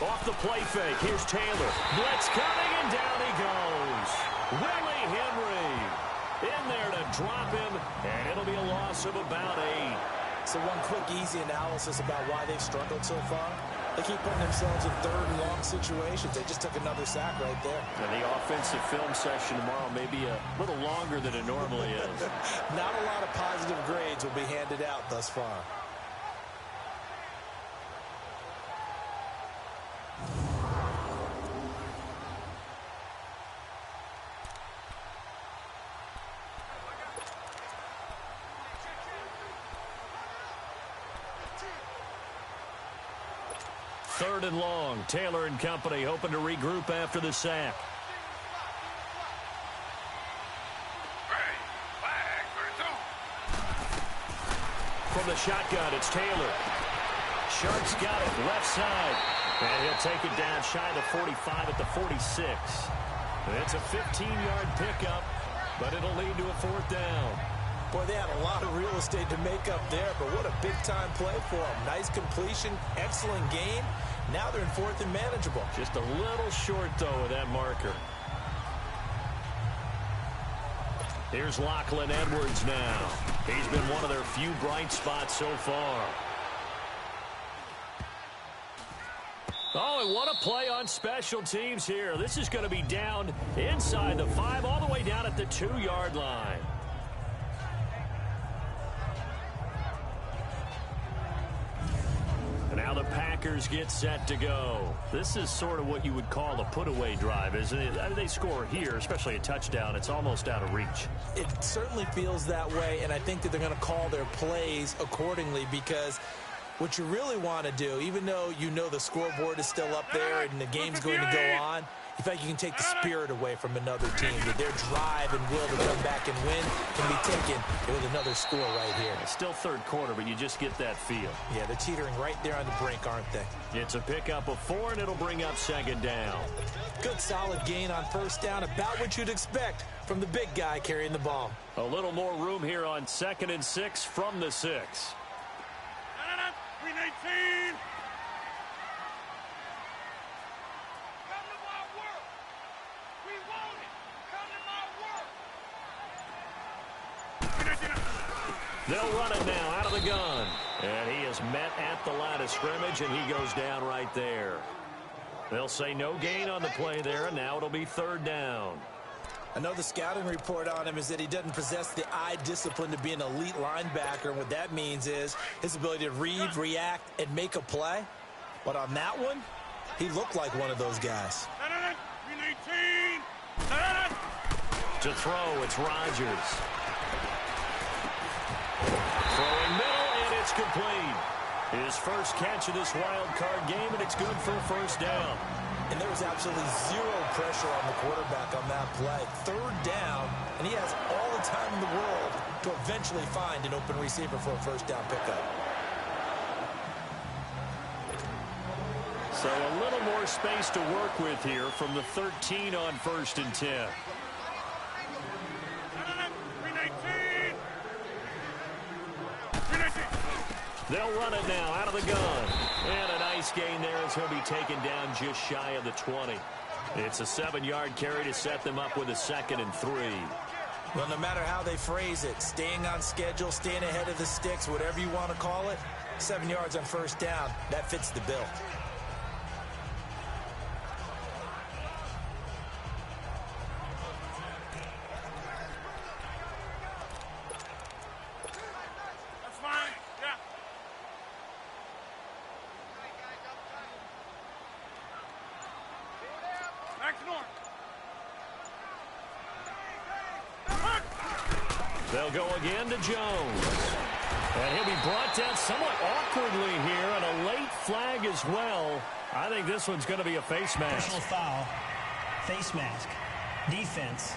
Off the play fake. Here's Taylor. Blitz coming, and down he goes. Willie Henry in there to drop him, and it'll be a loss of about 8. So one quick, easy analysis about why they've struggled so far. They keep putting themselves in third and long situations. They just took another sack right there. And the offensive film session tomorrow may be a little longer than it normally is. Not a lot of positive grades will be handed out thus far. 3rd and long. Taylor and company hoping to regroup after the sack. From the shotgun, it's Taylor. Sharp's got it, left side. And he'll take it down shy of the 45 at the 46. It's a 15-yard pickup, but it'll lead to a 4th down. Boy, they had a lot of real estate to make up there, but what a big-time play for them. Nice completion, excellent game. Now they're in 4th and manageable. Just a little short, though, of that marker. Here's Lachlan Edwards now. He's been one of their few bright spots so far. Oh, and what a play on special teams here. This is going to be down inside the 5, all the way down at the 2-yard line. And now the Packers get set to go. This is sort of what you would call a put-away drive, isn't it? I mean, they score here, especially a touchdown. It's almost out of reach. It certainly feels that way, and I think that they're going to call their plays accordingly because what you really want to do, even though you know the scoreboard is still up there and the game's going to go on, you feel like you can take the spirit away from another team. That their drive and will to come back and win can be taken with another score right here. It's still 3rd quarter, but you just get that feel. Yeah, they're teetering right there on the brink, aren't they? It's a pickup of 4, and it'll bring up 2nd down. Good solid gain on 1st down, about what you'd expect from the big guy carrying the ball. A little more room here on 2nd and 6 from the 6. 319. They'll run it now out of the gun. And he is met at the line of scrimmage, and he goes down right there. They'll say no gain on the play there, and now it'll be 3rd down. I know the scouting report on him is that he doesn't possess the eye discipline to be an elite linebacker. And what that means is his ability to read, react, and make a play. But on that one, he looked like one of those guys. 319. To throw, it's Rodgers. Throwing middle, and it's complete. His first catch of this wild card game, and it's good for a 1st down. And there was absolutely zero pressure on the quarterback on that play. 3rd down, and he has all the time in the world to eventually find an open receiver for a 1st down pickup. So a little more space to work with here from the 13 on 1st and 10. 319. They'll run it now out of the gun. And a nice gain there as he'll be taken down just shy of the 20. It's a 7-yard carry to set them up with a 2nd and 3. Well, no matter how they phrase it, staying on schedule, staying ahead of the sticks, whatever you want to call it, 7 yards on 1st down, that fits the bill. They'll go again to Jones. And he'll be brought down somewhat awkwardly here, and a late flag as well. I think this one's going to be a face mask. Personal foul, face mask, defense.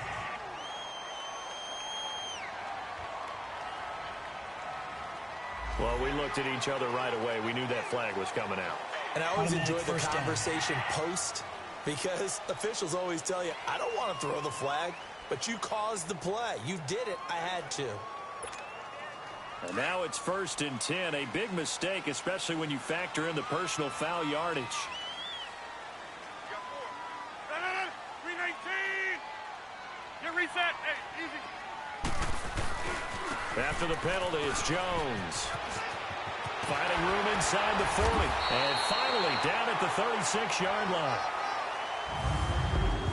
Well, we looked at each other right away. We knew that flag was coming out. And I always enjoy the conversation post, because officials always tell you, I don't want to throw the flag, but you caused the play. You did it. I had to. And now it's 1st and 10. A big mistake, especially when you factor in the personal foul yardage. 319. Get reset. Hey, easy. After the penalty, it's Jones. Finding room inside the 40. And finally down at the 36-yard line.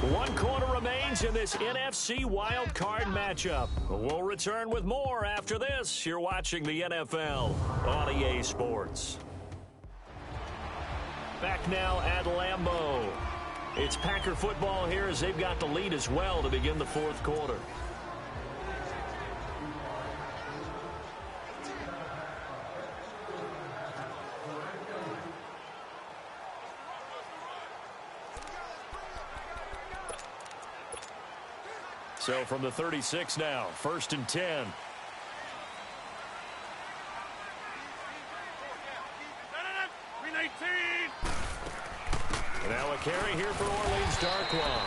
1 quarter remains in this NFC wildcard matchup. We'll return with more after this. You're watching the NFL on EA Sports. Back now at Lambeau. It's Packer football here as they've got the lead as well to begin the 4th quarter. So from the 36 now, 1st and 10. Now a carry here for Orleans Darkwa.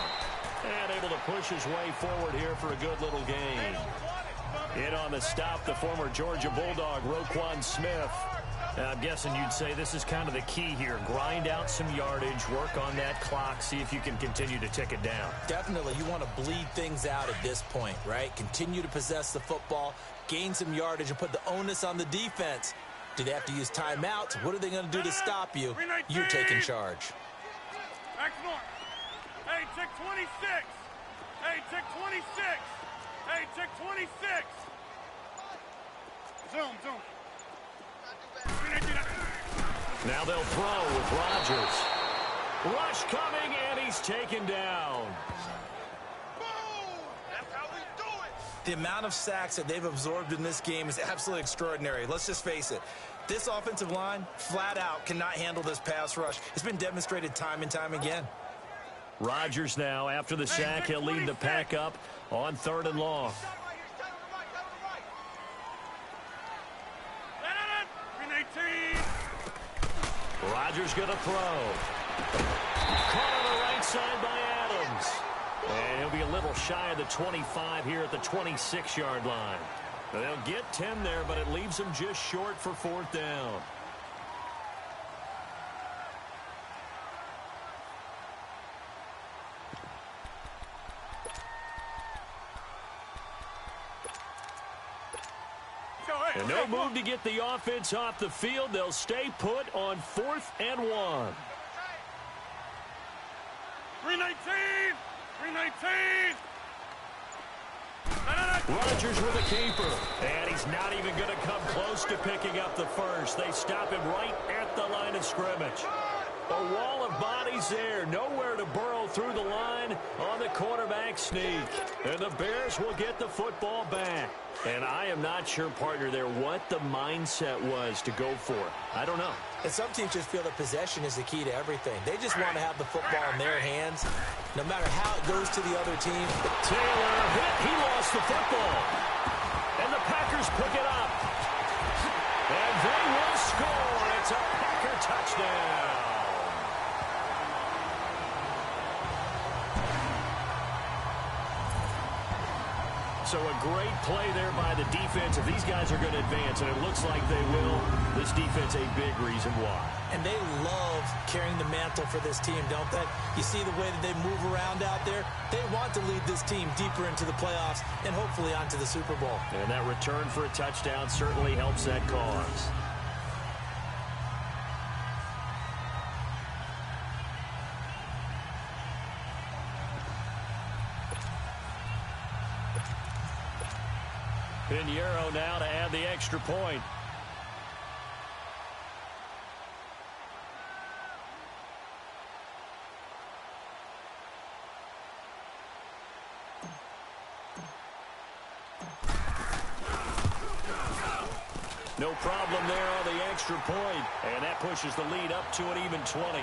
And able to push his way forward here for a good little gain. In on the stop, the former Georgia Bulldog, Roquan Smith. I'm guessing you'd say this is kind of the key here. Grind out some yardage, work on that clock, see if you can continue to tick it down. Definitely, you want to bleed things out at this point, right? Continue to possess the football, gain some yardage, and put the onus on the defense. Do they have to use timeouts? What are they going to do to stop you? You're taking charge. Excellent. Hey, check 26. Hey, check 26. Hey, check 26. Zoom. Now they'll throw with Rodgers. Rush coming, and he's taken down. That's how we do it. The amount of sacks that they've absorbed in this game is absolutely extraordinary. Let's just face it. This offensive line, flat out, cannot handle this pass rush. It's been demonstrated time and time again. Rodgers now, after the sack, he'll lead the pack up on 3rd and long. Rodgers going to throw. Caught on the right side by Adams. And he'll be a little shy of the 25 here at the 26-yard line. They'll get 10 there, but it leaves them just short for 4th down. And no move to get the offense off the field. They'll stay put on 4th and 1. 319. Rodgers with a keeper. And he's not even going to come close to picking up the first. They stop him right at the line of scrimmage. A wall of bodies there. Nowhere to burrow through the line on the quarterback sneak. And the Bears will get the football back. And I am not sure, partner, there what the mindset was to go for it. I don't know. And some teams just feel that possession is the key to everything. They just want to have the football in their hands, no matter how it goes to the other team. Taylor hit. He lost the football. And the Packers pick it up. And they will score. It's a Packer touchdown. So a great play there by the defense. If these guys are going to advance, and it looks like they will, this defense a big reason why. And they love carrying the mantle for this team, don't they? You see the way that they move around out there? They want to lead this team deeper into the playoffs and hopefully onto the Super Bowl. And that return for a touchdown certainly helps that cause. Pinheiro now to add the extra point. No problem there on the extra point, and that pushes the lead up to an even 20.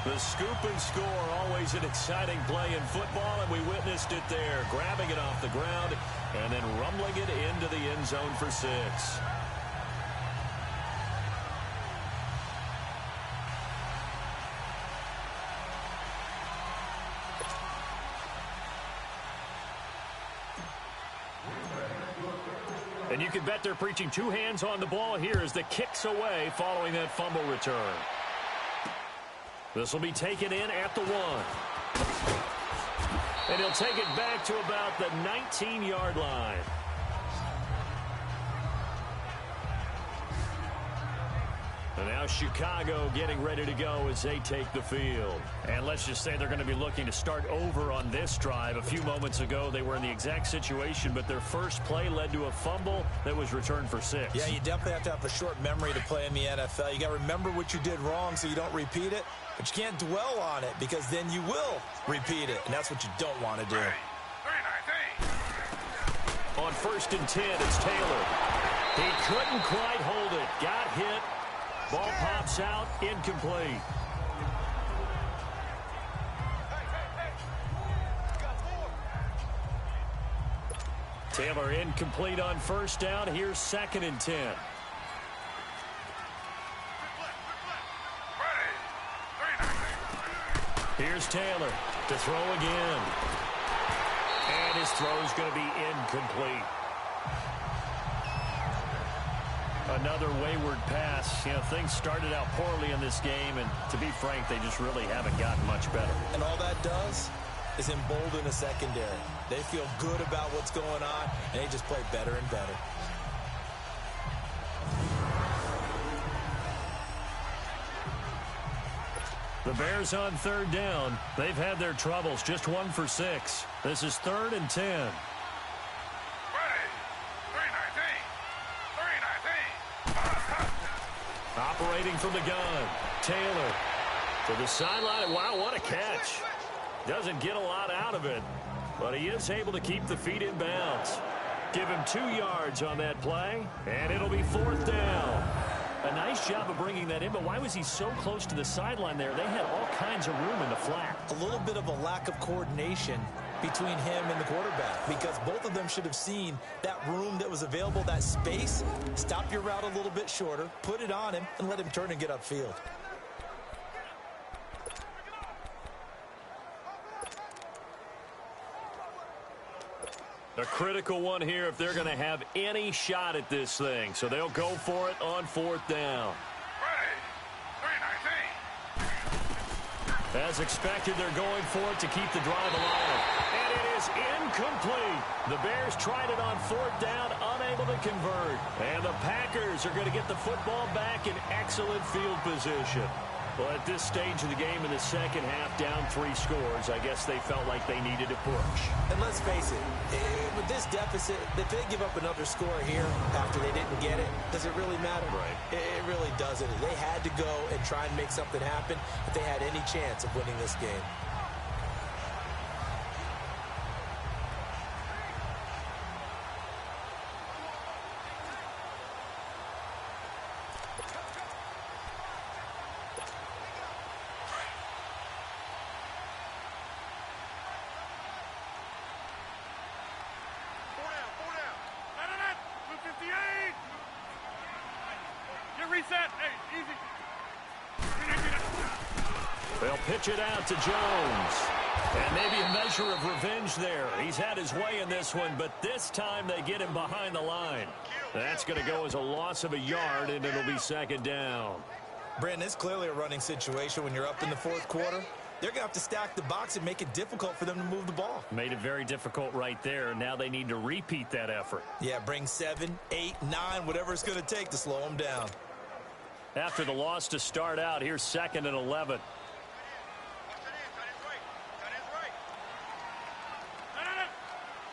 The scoop and score, always an exciting play in football, and we witnessed it there, grabbing it off the ground and then rumbling it into the end zone for 6. And you can bet they're preaching two hands on the ball here as the kick's away following that fumble return. This will be taken in at the 1. And he'll take it back to about the 19-yard line. And now Chicago getting ready to go as they take the field. And let's just say they're going to be looking to start over on this drive. A few moments ago, they were in the exact situation, but their first play led to a fumble that was returned for 6. Yeah, you definitely have to have a short memory to play in the NFL. You got to remember what you did wrong so you don't repeat it, but you can't dwell on it because then you will repeat it, and that's what you don't want to do. On 1st and 10, it's Taylor. He couldn't quite hold it. Got hit. Ball pops out, incomplete. Taylor incomplete on first down. Here's 2nd and 10. Here's Taylor to throw again. And his throw is going to be incomplete. Another wayward pass. You know, things started out poorly in this game, and to be frank, they just really haven't gotten much better. And all that does is embolden the secondary. They feel good about what's going on, and they just play better and better. The Bears on 3rd down. They've had their troubles. Just 1 for 6. This is 3rd and 10. Operating from the gun. Taylor to the sideline. Wow, what a catch. Doesn't get a lot out of it, but he is able to keep the feet in bounds. Give him 2 yards on that play, and it'll be 4th down. A nice job of bringing that in, but why was he so close to the sideline there? They had all kinds of room in the flat. A little bit of a lack of coordination between him and the quarterback, because both of them should have seen that room that was available, that space. Stop your route a little bit shorter, put it on him, and let him turn and get upfield. A critical one here if they're going to have any shot at this thing. So they'll go for it on 4th down. As expected, they're going for it to keep the drive alive. And it is incomplete. The Bears tried it on 4th down, unable to convert. And the Packers are going to get the football back in excellent field position. Well, at this stage of the game in the second half, down 3 scores, I guess they felt like they needed to push. And let's face it, with this deficit, if they give up another score here after they didn't get it, does it really matter? Right. It really doesn't. They had to go and try and make something happen if they had any chance of winning this game. Reset. Hey, easy. They'll pitch it out to Jones. And maybe a measure of revenge there. He's had his way in this one, but this time they get him behind the line. That's going to go as a loss of a yard, and it'll be 2nd down. Brandon, it's clearly a running situation when you're up in the 4th quarter. They're going to have to stack the box and make it difficult for them to move the ball. Made it very difficult right there. Now they need to repeat that effort. Yeah, bring 7, 8, 9, whatever it's going to take to slow them down. After the loss to start out, here's 2nd and 11.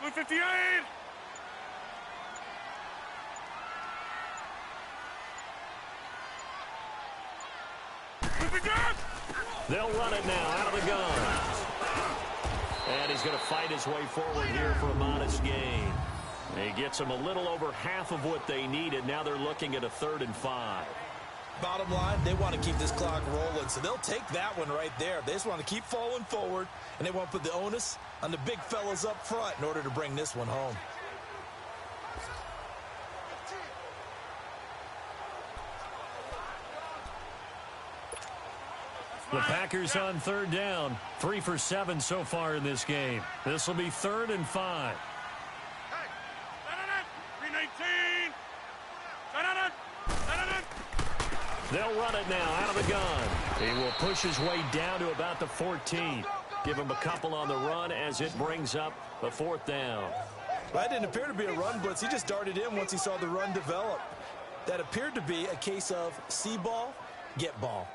Blue 58. They'll run it now out of the gun. And he's going to fight his way forward here for a modest gain. He gets them a little over half of what they needed. Now they're looking at a 3rd and 5. Bottom line, they want to keep this clock rolling, so they'll take that one right there. They just want to keep falling forward, and they want to put the onus on the big fellas up front in order to bring this one home. The Packers on 3rd down. 3 for 7 so far in this game. This will be 3rd and 5. 319. They'll run it now out of the gun. He will push his way down to about the 14. Give him a couple on the run as it brings up the 4th down. Well, that didn't appear to be a run blitz. He just darted in once he saw the run develop. That appeared to be a case of see ball, get ball.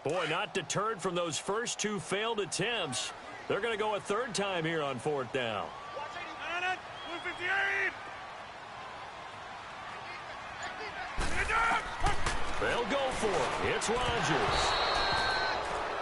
Boy, not deterred from those first 2 failed attempts. They're going to go a 3rd time here on 4th down. Blue 58. They'll go for it. It's Rodgers.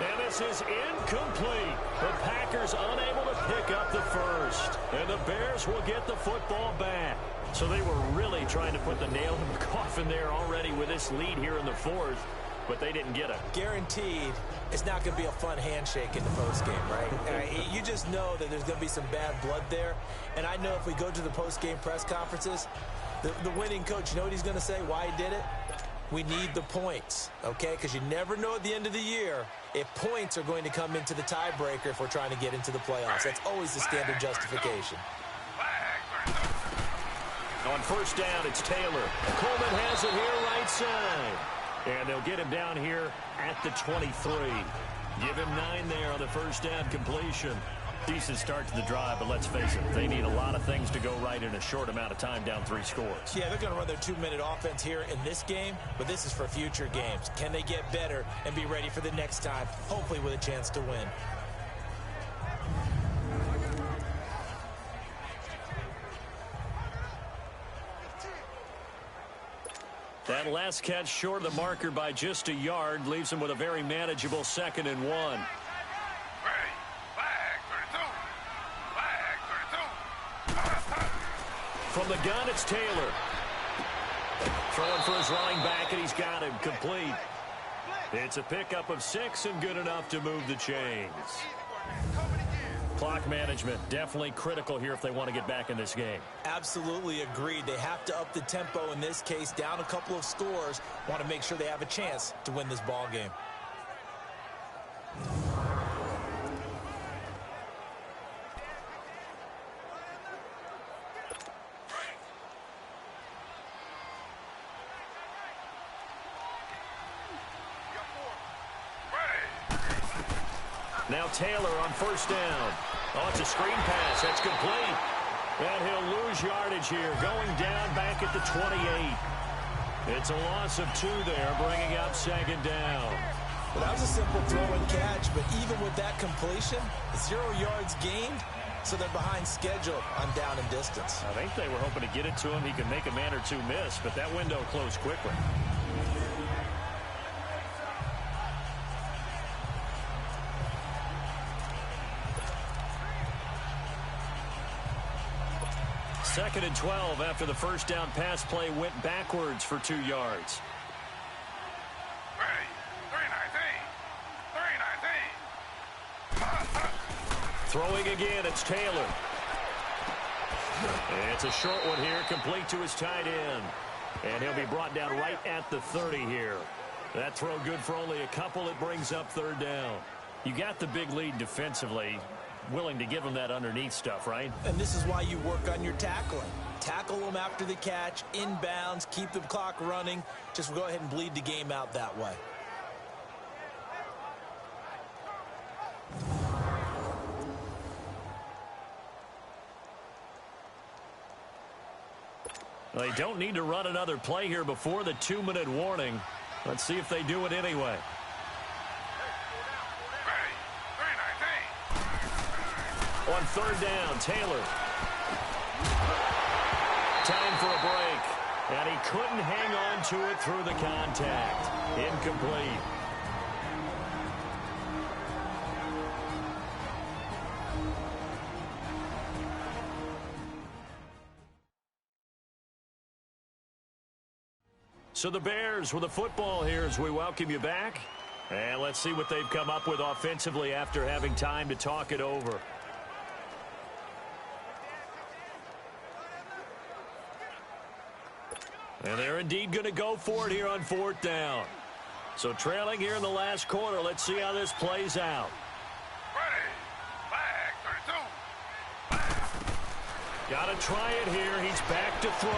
And this is incomplete. The Packers unable to pick up the first. And the Bears will get the football back. So they were really trying to put the nail in the coffin there already with this lead here in the fourth, but they didn't get it. Guaranteed it's not going to be a fun handshake in the postgame, right? You just know that there's going to be some bad blood there. And I know if we go to the postgame press conferences, the winning coach, you know what he's going to say, why he did it? We need the points, okay? Because you never know at the end of the year if points are going to come into the tiebreaker if we're trying to get into the playoffs. That's always the standard justification. On first down, it's Taylor. Coleman has it here right side. And they'll get him down here at the 23. Give him 9 there on the first down completion. Decent start to the drive, but let's face it, they need a lot of things to go right in a short amount of time, down 3 scores. Yeah, they're going to run their 2-minute offense here in this game, but this is for future games. Can they get better and be ready for the next time, hopefully with a chance to win? That last catch short of the marker by just a yard leaves him with a very manageable 2nd and 1. From the gun, it's Taylor. Throwing for his running back, and he's got him complete. It's a pickup of 6 and good enough to move the chains. Clock management, definitely critical here if they want to get back in this game. Absolutely agreed. They have to up the tempo in this case, down a couple of scores. Want to make sure they have a chance to win this ball game. Now Taylor on first down. Oh, it's a screen pass. That's complete. And he'll lose yardage here, going down back at the 28. It's a loss of 2 there, bringing up 2nd down. Well, that was a simple throw and catch, but even with that completion, 0 yards gained, so they're behind schedule on down and distance. I think they were hoping to get it to him. He could make a man or 2 miss, but that window closed quickly. Second and 12 after the first down pass play went backwards for 2 yards. Throwing again, it's Taylor. It's a short one here, complete to his tight end. And he'll be brought down right at the 30 here. That throw good for only a couple. It brings up 3rd down. You got the big lead defensively. Willing to give them that underneath stuff, right? And this is why you work on your tackling. Tackle them after the catch, inbounds, keep the clock running. Just go ahead and bleed the game out that way. They don't need to run another play here before the 2-minute warning. Let's see if they do it anyway. On 3rd down, Taylor. Time for a break. And he couldn't hang on to it through the contact. Incomplete. So the Bears with the football here as we welcome you back. And let's see what they've come up with offensively after having time to talk it over. And they're indeed going to go for it here on 4th down. So trailing here in the last quarter. Let's see how this plays out. Got to try it here. He's back to throw.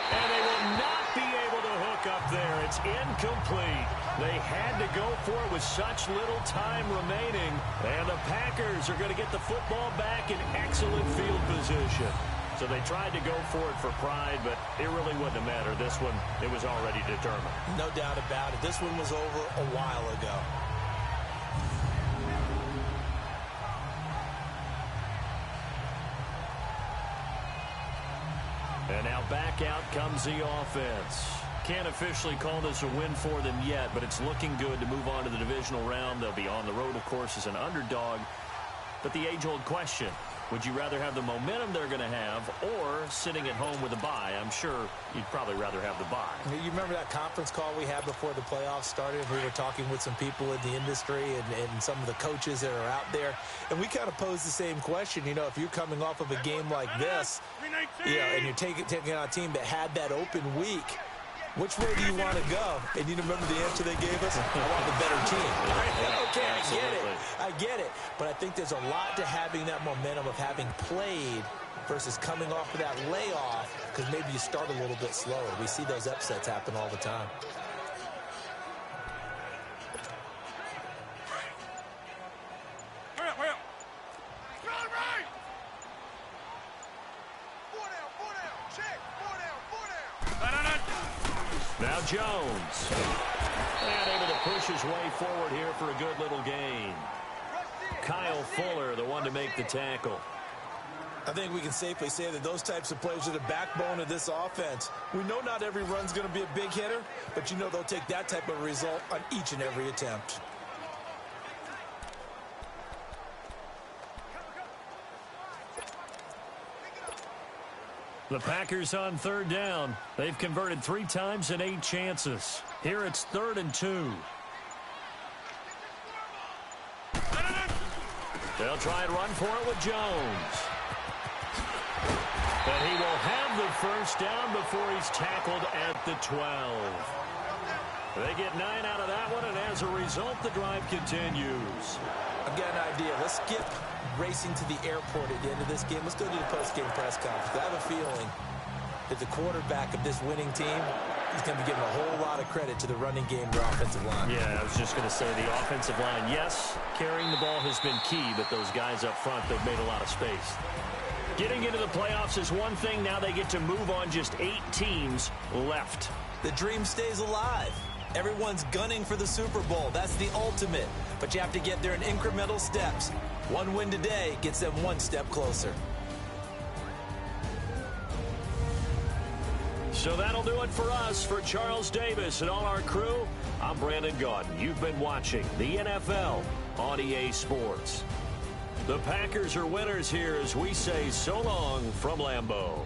And they will not be able to hook up there. It's incomplete. They had to go for it with such little time remaining. And the Packers are going to get the football back in excellent field position. So they tried to go for it for pride, but it really wouldn't have mattered. This one, it was already determined. No doubt about it. This one was over a while ago. And now back out comes the offense. can't officially call this a win for them yet, but it's looking good to move on to the divisional round. They'll be on the road, of course, as an underdog. But the age-old question, would you rather have the momentum they're going to have or sitting at home with a bye? I'm sure you'd probably rather have the bye. You remember that conference call we had before the playoffs started? We were talking with some people in the industry and some of the coaches that are out there. And we kind of posed the same question. You know, if you're coming off of a game like this, and you're taking on a team that had that open week, which way do you want to go? And you remember the answer they gave us? I want the better team. Okay, I get it. But I think there's a lot to having that momentum of having played versus coming off of that layoff, because maybe you start a little bit slower. We see those upsets happen all the time. Now Jones. And able to push his way forward here for a good little gain. Kyle Fuller, the one to make the tackle. I think we can safely say that those types of players are the backbone of this offense. We know not every run's going to be a big hitter, but you know they'll take that type of result on each and every attempt. The Packers on third down. They've converted 3 times in 8 chances. Here it's 3rd and 2. They'll try and run for it with Jones. But he will have the first down before he's tackled at the 12. They get 9 out of that one, and as a result, the drive continues. I've got an idea. Let's skip racing to the airport at the end of this game. Let's go to the post-game press conference. I have a feeling that the quarterback of this winning team is going to be giving a whole lot of credit to the running game, their offensive line. Yeah, I was just going to say the offensive line, yes, carrying the ball has been key, but those guys up front, they've made a lot of space. Getting into the playoffs is one thing. Now they get to move on. Just 8 teams left. The dream stays alive. Everyone's gunning for the Super Bowl. That's the ultimate. But you have to get there in incremental steps. One win today gets them one step closer. So that'll do it for us. For Charles Davis and all our crew, I'm Brandon Gaudin. You've been watching the NFL on EA Sports. The Packers are winners here as we say so long from Lambeau.